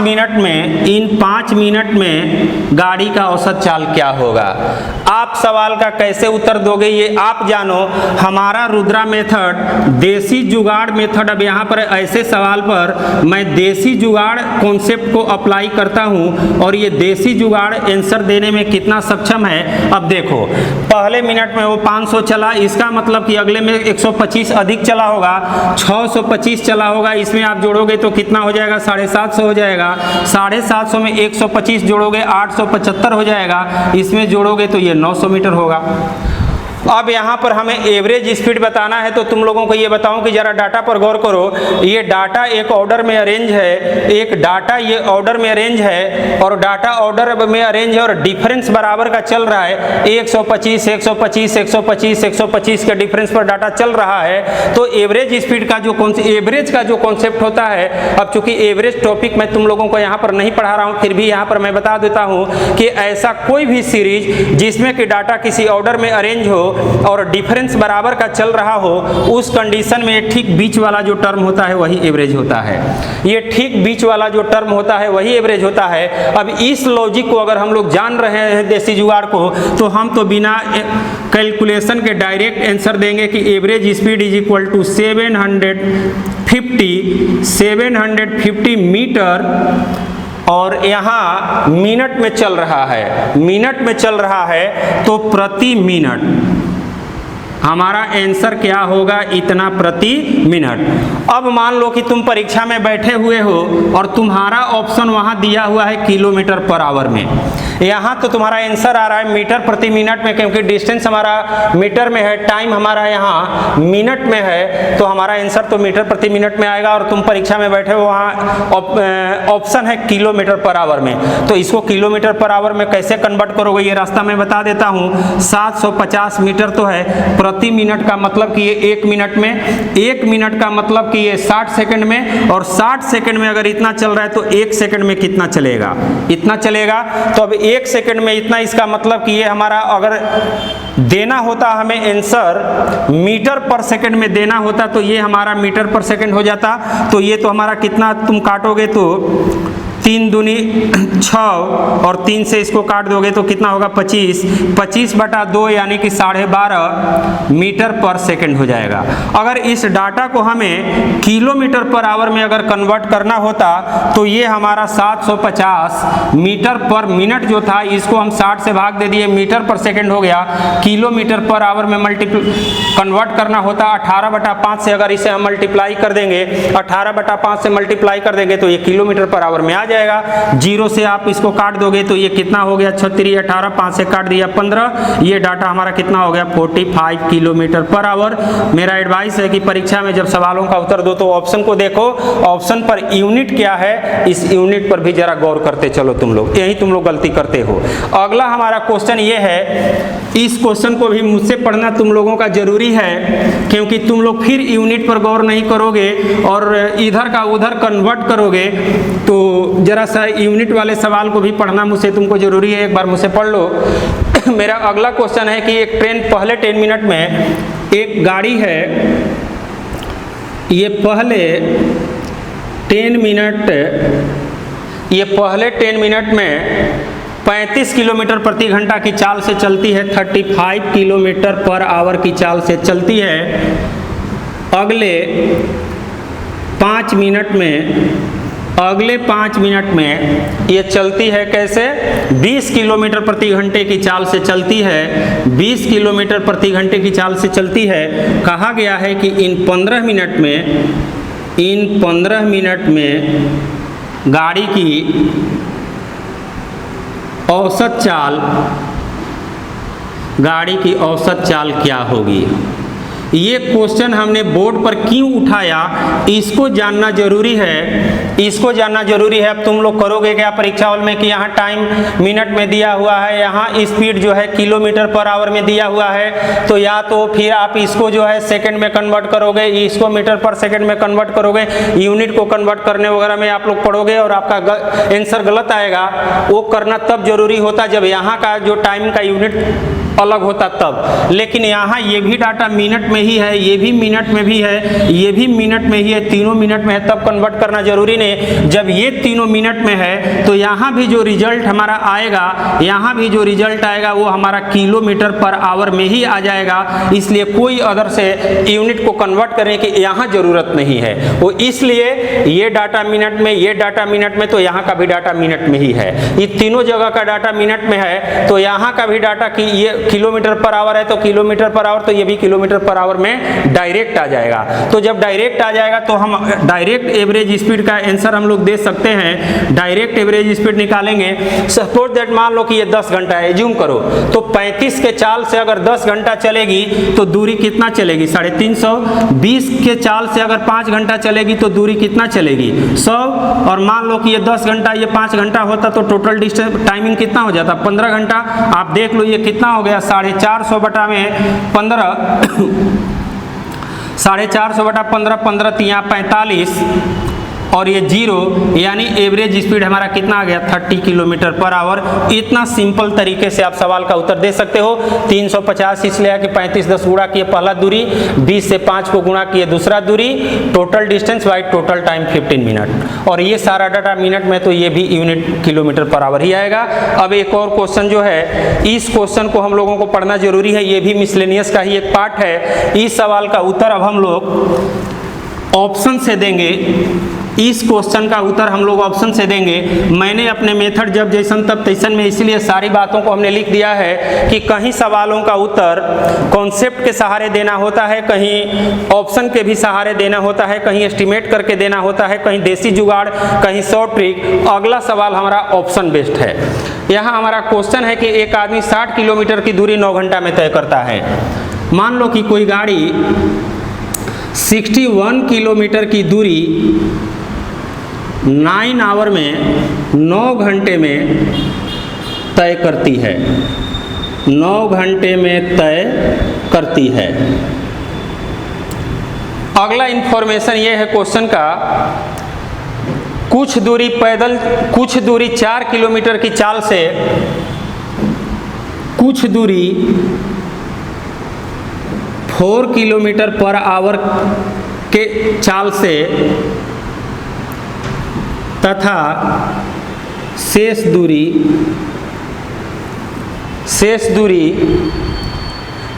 मिनट में गाड़ी का औसत चाल क्या होगा? आप सवाल का कैसे उत्तर दोगे ये आप जानो। हमारा रुद्रा मेथड देसी जुगाड़ मेथड, अब यहाँ पर ऐसे सवाल पर मैं देसी जुगाड़ कॉन्सेप्ट को अप्लाई करता हूँ और ये देसी जुगाड़ आंसर देने में कितना सक्षम है। अब देखो, पहले मिनट में वो 500 चला, इसका मतलब कि अगले में 125 अधिक चला होगा, 625 चला होगा। इसमें आप जोड़ोगे तो कितना हो जाएगा? 750 हो जाएगा। 750 में 125 जोड़ोगे 875 हो जाएगा। इसमें जोड़ोगे तो ये 900 मीटर होगा। अब यहाँ पर हमें एवरेज स्पीड बताना है, तो तुम लोगों को ये बताऊं कि जरा डाटा पर गौर करो। ये डाटा एक ऑर्डर में अरेंज है, एक डाटा ये ऑर्डर में अरेंज है और डाटा ऑर्डर में अरेंज है और डिफरेंस बराबर का चल रहा है। 125 125 125 125 के डिफरेंस पर डाटा चल रहा है। तो एवरेज स्पीड का जो एवरेज का जो कॉन्सेप्ट होता है, अब चूंकि एवरेज टॉपिक मैं तुम लोगों को यहाँ पर नहीं पढ़ा रहा हूँ, फिर भी यहाँ पर मैं बता देता हूँ कि ऐसा कोई भी सीरीज जिसमें कि डाटा किसी ऑर्डर में अरेंज हो और डिफरेंस बराबर का चल रहा हो, उस कंडीशन में ठीक बीच वाला जो टर्म होता है वही एवरेज होता है। ये ठीक बीच वाला जो टर्म होता है वही एवरेज होता है। अब इस लॉजिक को अगर हम लोग जान रहे हैं देसी जुगाड़ को, तो हम तो बिना कैलकुलेशन के डायरेक्ट आंसर देंगे कि average speed is equal to 750 metre, और यहाँ मिनट में चल रहा है, तो प्रति मिनट हमारा आंसर क्या होगा? इतना प्रति मिनट। अब मान लो कि तुम परीक्षा में बैठे हुए हो और तुम्हारा ऑप्शन वहां दिया हुआ है किलोमीटर पर आवर में। यहाँ तो तुम्हारा आंसर आ रहा है मीटर प्रति मिनट में, क्योंकि डिस्टेंस हमारा मीटर में है, टाइम हमारा यहाँ मिनट में है, तो हमारा आंसर तो मीटर प्रति मिनट में आएगा। और तुम परीक्षा में बैठे हो, वहाँ ऑप्शन है किलोमीटर पर आवर में, तो इसको किलोमीटर पर आवर में कैसे कन्वर्ट करोगे ये रास्ता मैं बता देता हूँ। 750 मीटर तो है, प्रति मिनट का मतलब कि ये 1 मिनट में, 1 मिनट का मतलब कि ये 60 सेकंड में, और 60 सेकंड में अगर इतना चल रहा है तो 1 सेकंड में कितना चलेगा? इतना चलेगा। तो अब 1 सेकंड में इतना, इसका मतलब कि ये हमारा अगर देना होता हमें आंसर मीटर पर सेकंड में देना होता, तो ये हमारा मीटर पर सेकंड हो जाता। तो ये तो हमारा कितना, तुम काटोगे तो 3 दूनी 6 और 3 से इसको काट दोगे तो कितना होगा? 25/2 यानी कि 12.5 मीटर पर सेकंड हो जाएगा। अगर इस डाटा को हमें किलोमीटर पर आवर में अगर कन्वर्ट करना होता, तो ये हमारा 750 मीटर पर मिनट जो था, इसको हम 60 से भाग दे दिए, मीटर पर सेकंड हो गया। किलोमीटर पर आवर में कन्वर्ट करना होता 18/5 से, अगर इसे हम मल्टीप्लाई कर देंगे, 18/5 से मल्टीप्लाई कर देंगे तो ये किलोमीटर पर आवर में आ जाएगा। 0 से आप इसको काट दोगे तो ये कितना हो गया? 36 18, 5 से काट दिया 15, ये डाटा हमारा कितना हो गया? 45 किलोमीटर पर आवर। मेरा एडवाइस है कि परीक्षा में जब सवालों का उत्तर दो तो ऑप्शन को देखो, ऑप्शन पर यूनिट क्या है, इस यूनिट पर भी जरा गौर करते चलो तुम लोग, यही तुम लोग गलती करते हो। अगला हमारा क्वेश्चन ये है, इस क्वेश्चन को भी मुझसे पढ़ना तुम लोगों का जरूरी है, क्योंकि तुम लोग फिर यूनिट पर गौर नहीं करोगे और इधर का उधर कन्वर्ट करोगे, तो जरा सा यूनिट वाले सवाल को भी पढ़ना मुझसे तुमको जरूरी है, एक बार मुझसे पढ़ लो। मेरा अगला क्वेश्चन है कि एक ट्रेन पहले 10 मिनट में, एक गाड़ी है, ये पहले 10 मिनट में 35 किलोमीटर प्रति घंटा की चाल से चलती है, 35 किलोमीटर पर आवर की चाल से चलती है। अगले 5 मिनट में अगले 5 मिनट में ये चलती है कैसे, 20 किलोमीटर प्रति घंटे की चाल से चलती है, 20 किलोमीटर प्रति घंटे की चाल से चलती है। कहा गया है कि इन 15 मिनट में गाड़ी की औसत चाल क्या होगी। ये क्वेश्चन हमने बोर्ड पर क्यों उठाया, इसको जानना जरूरी है। अब तुम लोग करोगे क्या परीक्षा हॉल में कि यहाँ टाइम मिनट में दिया हुआ है, यहाँ स्पीड जो है किलोमीटर पर आवर में दिया हुआ है, तो या तो फिर आप इसको जो है सेकंड में कन्वर्ट करोगे, इसको मीटर पर सेकंड में कन्वर्ट करोगे, यूनिट को कन्वर्ट करने वगैरह में आप लोग पढ़ोगे और आपका आंसर गलत आएगा। वो करना तब जरूरी होता जब यहाँ का जो टाइम का यूनिट अलग होता तब, लेकिन यहाँ ये भी डाटा मिनट में ही है, ये भी मिनट में भी है, ये भी मिनट में ही है, तीनों मिनट में है, तब कन्वर्ट करना जरूरी नहीं। जब ये तीनों मिनट में है तो यहाँ भी जो रिजल्ट हमारा आएगा, वो हमारा किलोमीटर पर आवर में ही आ जाएगा। इसलिए कोई अदर से यूनिट को कन्वर्ट करने की यहाँ जरूरत नहीं है। वो इसलिए ये डाटा मिनट में, ये डाटा मिनट में, तो यहाँ का भी डाटा मिनट में ही है। ये तीनों जगह का डाटा मिनट में है, तो यहाँ का भी डाटा की ये किलोमीटर पर आवर है, तो किलोमीटर पर आवर, तो ये भी किलोमीटर पर आवर में डायरेक्ट आ जाएगा। तो जब डायरेक्ट आ जाएगा तो हम डायरेक्ट एवरेज स्पीड का आंसर हम लोग दे सकते हैं। डायरेक्ट एवरेज स्पीड निकालेंगे, सपोज दैट मान लो कि ये 10 घंटा है, एज्यूम करो, तो 35 के चाल से अगर 10 घंटा चलेगी तो दूरी कितना चलेगी, 350। 20 के चाल से अगर 5 घंटा चलेगी तो दूरी कितना चलेगी, 100। और मान लो कि ये 10 घंटा, ये 5 घंटा होता तो टोटल डिस्टेंस टाइमिंग कितना हो जाता, 15 घंटा। आप देख लो ये कितना हो गया, 450 बटा में 15, 450 बटा 15, 15 तिया 45 और ये 0, यानी एवरेज स्पीड हमारा कितना आ गया, 30 किलोमीटर पर आवर। इतना सिंपल तरीके से आप सवाल का उत्तर दे सकते हो। 350 इसलिए कि 35 10 गुणा किए पहला दूरी, 20 से 5 को गुणा किए दूसरा दूरी, total distance by total time 15 minute. और ये सारा डाटा मिनट में, तो ये भी यूनिट किलोमीटर पर आवर ही आएगा। अब एक और क्वेश्चन जो है, इस क्वेश्चन को हम लोगों को पढ़ना जरूरी है, ये भी मिसलेनियस का ही एक पार्ट है। इस सवाल का उत्तर अब हम लोग ऑप्शन से देंगे। इस क्वेश्चन का उत्तर हम लोग ऑप्शन से देंगे। मैंने अपने मेथड जब जैसन तब तैसन में इसलिए सारी बातों को हमने लिख दिया है कि कहीं सवालों का उत्तर कॉन्सेप्ट के सहारे देना होता है, कहीं ऑप्शन के भी सहारे देना होता है, कहीं एस्टिमेट करके देना होता है, कहीं देसी जुगाड़, कहीं शॉर्ट ट्रिक। अगला सवाल हमारा ऑप्शन बेस्ड है। यहाँ हमारा क्वेश्चन है कि एक आदमी 60 किलोमीटर की दूरी 9 घंटा में तय करता है। मान लो कि कोई गाड़ी 61 किलोमीटर की दूरी 9 आवर में 9 घंटे में तय करती है, 9 घंटे में तय करती है। अगला इंफॉर्मेशन ये है क्वेश्चन का, कुछ दूरी पैदल, कुछ दूरी 4 किलोमीटर की चाल से, कुछ दूरी 4 किलोमीटर पर आवर के चाल से तथा शेष दूरी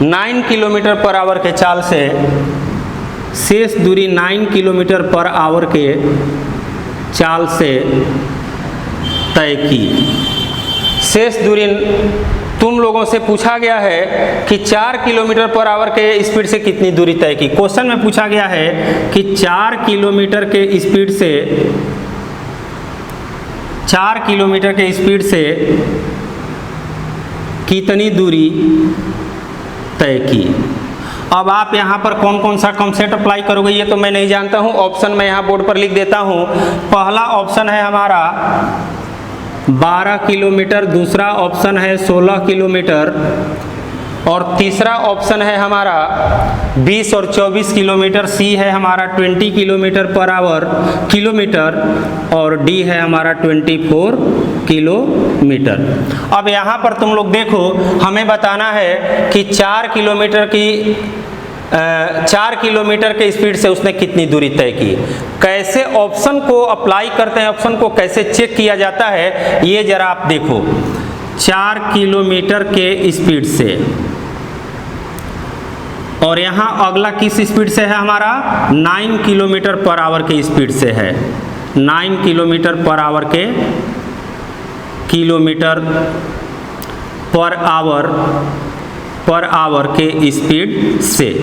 9 किलोमीटर पर आवर के चाल से, शेष दूरी 9 किलोमीटर पर आवर के चाल से तय की। शेष दूरी तुम लोगों से पूछा गया है कि 4 किलोमीटर पर आवर के स्पीड से कितनी दूरी तय की। क्वेश्चन में पूछा गया है कि 4 किलोमीटर के स्पीड से, 4 किलोमीटर के स्पीड से कितनी दूरी तय की। अब आप यहाँ पर कौन कौन सा कॉन्सेप्ट अप्लाई करोगे ये तो मैं नहीं जानता हूँ। ऑप्शन मैं यहाँ बोर्ड पर लिख देता हूँ। पहला ऑप्शन है हमारा 12 किलोमीटर, दूसरा ऑप्शन है 16 किलोमीटर और तीसरा ऑप्शन है हमारा 20 और 24 किलोमीटर। सी है हमारा 20 किलोमीटर पर आवर किलोमीटर और डी है हमारा 24 किलोमीटर। अब यहाँ पर तुम लोग देखो, हमें बताना है कि 4 किलोमीटर के स्पीड से उसने कितनी दूरी तय की। कैसे ऑप्शन को अप्लाई करते हैं, ऑप्शन को कैसे चेक किया जाता है ये जरा आप देखो। 4 किलोमीटर के स्पीड से और यहाँ अगला किस स्पीड से है हमारा 9 किलोमीटर पर आवर के स्पीड से है। 9 किलोमीटर पर आवर के स्पीड से।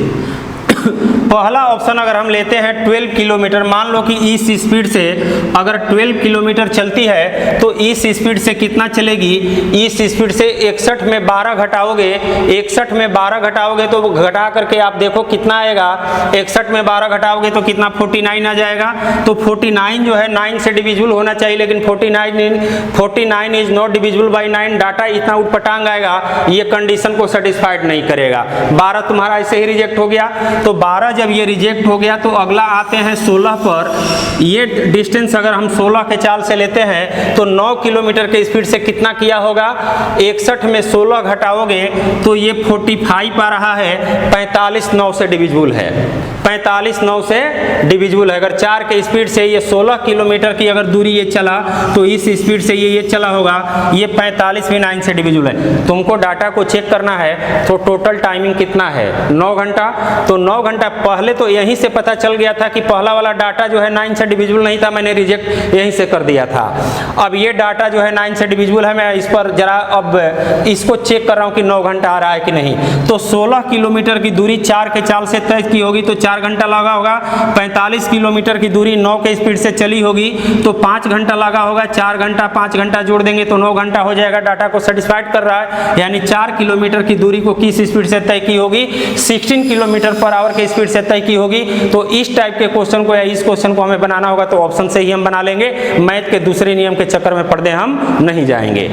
पहला ऑप्शन अगर हम लेते हैं 12 किलोमीटर, मान लो कि इस स्पीड से अगर 12 किलोमीटर चलती है तो इस स्पीड से कितना चलेगी, इस स्पीड से 61 में 12 घटाओगे, 61 में 12 घटाओगे तो घटा करके आप देखो कितना आएगा, 61 में 12 घटाओगे तो कितना 49 आ जाएगा। तो 49 जो है 9 से डिविजिबल होना चाहिए, लेकिन 49 is not divisible by 9, data इतना उटपटांग आएगा, ये कंडीशन को सेटिस्फाइड नहीं करेगा। 12 तुम्हारा ऐसे ही रिजेक्ट हो गया। तो 12 जब ये रिजेक्ट हो गया तो अगला आते हैं 16 पर। ये डिस्टेंस अगर हम 16 के चाल से लेते हैं तो 9 किलोमीटर के स्पीड से कितना किया होगा, 61 में 16 घटाओगे तो ये 45 आ रहा है, 45 9 से डिविजिबल है, 45 9 से डिविजिबल है। अगर 4 के स्पीड से ये 16 किलोमीटर की अगर दूरी ये चला तो इस स्पीड से ये चला होगा, ये 45 भी 9 से डिविजिबल है। तुमको डाटा को चेक करना है तो टोटल टाइमिंग कितना है, 9 घंटा। तो 9 घंटा पहले तो यहीं से पता चल गया था कि पहला वाला डाटा जो है 9 से डिविजिबल नहीं था, मैंने रिजेक्ट यहीं से कर दिया था। अब ये डाटा जो है 9 से डिविजिबल है, मैं इस पर जरा अब इसको चेक कर रहा हूँ कि 9 घंटा आ रहा है कि नहीं। तो 16 किलोमीटर की दूरी 4 के चाल से तय की होगी तो 4 घंटा लगा होगा। 45 किलोमीटर की दूरी 9 के स्पीड से चली होगी तो 5 घंटा लगा होगा। 4 घंटा 5 घंटा जोड़ देंगे तो 9 घंटा हो जाएगा। डाटा को सेटिस्फाइड कर रहा है, यानी 4 किलोमीटर की दूरी को किस स्पीड से तय की होगी, 16 किलोमीटर पर आवर के स्पीड से तय की होगी। तो इस टाइप के क्वेश्चन को या इस क्वेश्चन को हमें बनाना होगा तो ऑप्शन से ही हम बना लेंगे, मैथ के दूसरे नियम के चक्कर में पढ़ने हम नहीं जाएंगे।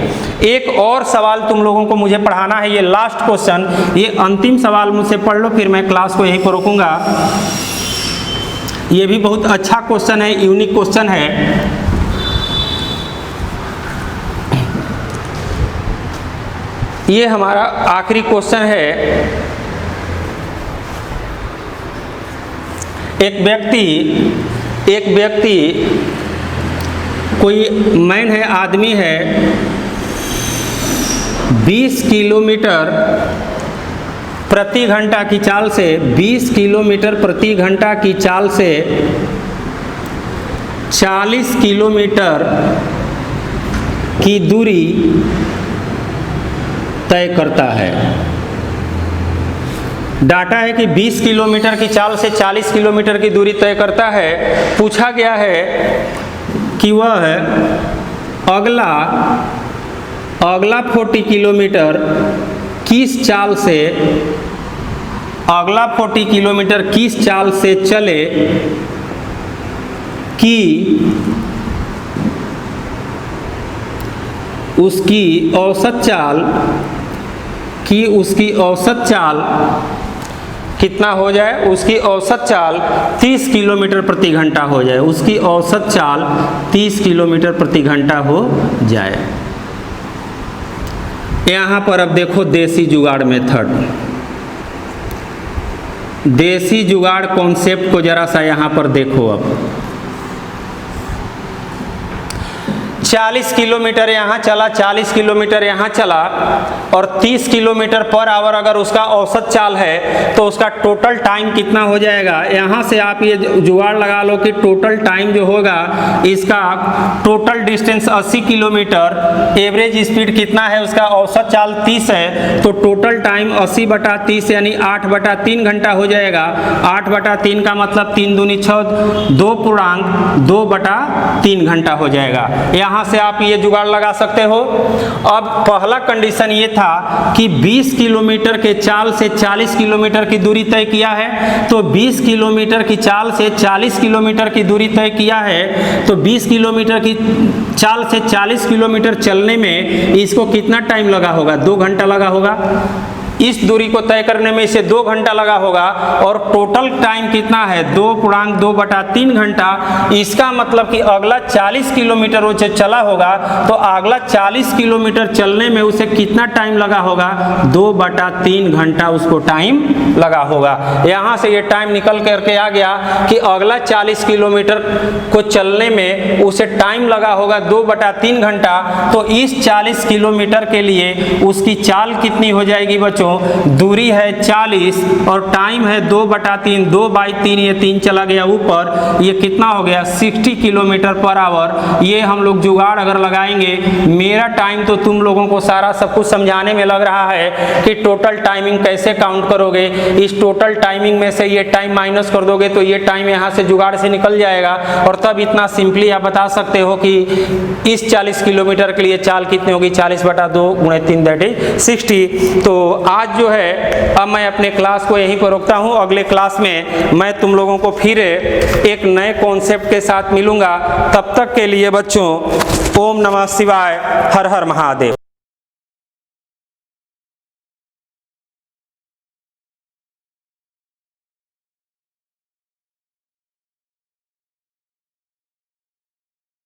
एक और सवाल तुम लोगों को मुझे पढ़ाना है, ये लास्ट क्वेश्चन, ये अंतिम सवाल मुझसे पढ़ लो, फिर मैं क्लास को यहीं पर रोकूंगा। ये भी बहुत अच्छा क्वेश्चन है, यूनिक क्वेश्चन है। ये हमारा आखिरी क्वेश्चन है। एक व्यक्ति कोई मैन है, आदमी है, 20 किलोमीटर प्रति घंटा की चाल से 20 किलोमीटर प्रति घंटा की चाल से 40 किलोमीटर की दूरी तय करता है। डाटा है कि 20 किलोमीटर की चाल से 40 किलोमीटर की दूरी तय करता है। पूछा गया है कि वह अगला 40 किलोमीटर किस चाल से, अगला 40 किलोमीटर किस चाल से चले कि उसकी औसत चाल कितना हो जाए, उसकी औसत चाल 30 किलोमीटर प्रति घंटा हो जाए, उसकी औसत चाल 30 किलोमीटर प्रति घंटा हो जाए। यहाँ पर अब देखो देसी जुगाड़ मेथड, देसी जुगाड़ कॉन्सेप्ट को जरा सा यहाँ पर देखो। अब 40 किलोमीटर यहाँ चला, 40 किलोमीटर यहाँ चला और 30 किलोमीटर पर आवर अगर उसका औसत चाल है तो उसका टोटल टाइम कितना हो जाएगा। यहाँ से आप ये जुगाड़ लगा लो कि टोटल टाइम जो होगा, इसका total distance 80 kilometre, average speed कितना है, उसका औसत चाल 30 है, तो टोटल टाइम 80/30 यानी 8/3 घंटा हो जाएगा। 8/3 का मतलब 3 दूनी 6, 2.2/3 घंटा हो जाएगा। यहाँ से आप ये जुगाड़ लगा सकते हो। अब पहला कंडीशन ये था कि 20 किलोमीटर के चाल से 40 किलोमीटर की दूरी तय किया है, तो 20 किलोमीटर की चाल से 40 किलोमीटर की दूरी तय किया है, तो 20 किलोमीटर की चाल से 40 किलोमीटर चलने में इसको कितना टाइम लगा होगा, 2 घंटा लगा होगा। इस दूरी को तय करने में इसे 2 घंटा लगा होगा और टोटल टाइम कितना है, 2.2/3 घंटा। इसका मतलब कि अगला 40 किलोमीटर वो चला होगा तो अगला 40 किलोमीटर चलने में उसे कितना टाइम लगा होगा, 2/3 घंटा उसको टाइम लगा होगा। यहाँ से ये टाइम निकल करके आ गया कि अगला 40 किलोमीटर को चलने में उसे टाइम लगा होगा 2/3 घंटा। तो इस 40 किलोमीटर के लिए उसकी चाल कितनी हो जाएगी बच्चों, बच्चों, दूरी है 40 और टाइम है 2/3, 2/3 ये 3 चला गया ऊपर, ये कितना हो गया 60 किलोमीटर पर आवर। ये हम लोग जुगाड़ अगर लगाएंगे, मेरा टाइम तो तुम लोगों को सारा सब कुछ समझाने में लग रहा है कि टोटल टाइमिंग कैसे काउंट करोगे। इस टोटल टाइमिंग में से ये टाइम माइनस कर दोगे तो ये टाइम यहाँ से जुगाड़ से निकल जाएगा और तब इतना सिंपली आप बता सकते हो कि इस 40 किलोमीटर के लिए चाल कितनी होगी, 40/2 × 3 दैट इज 60। तो आज जो है अब मैं अपने क्लास को यहीं पर रोकता हूँ। अगले क्लास में मैं तुम लोगों को फिर एक नए कॉन्सेप्ट के साथ मिलूंगा। तब तक के लिए बच्चों, ओम नमः शिवाय, हर हर महादेव।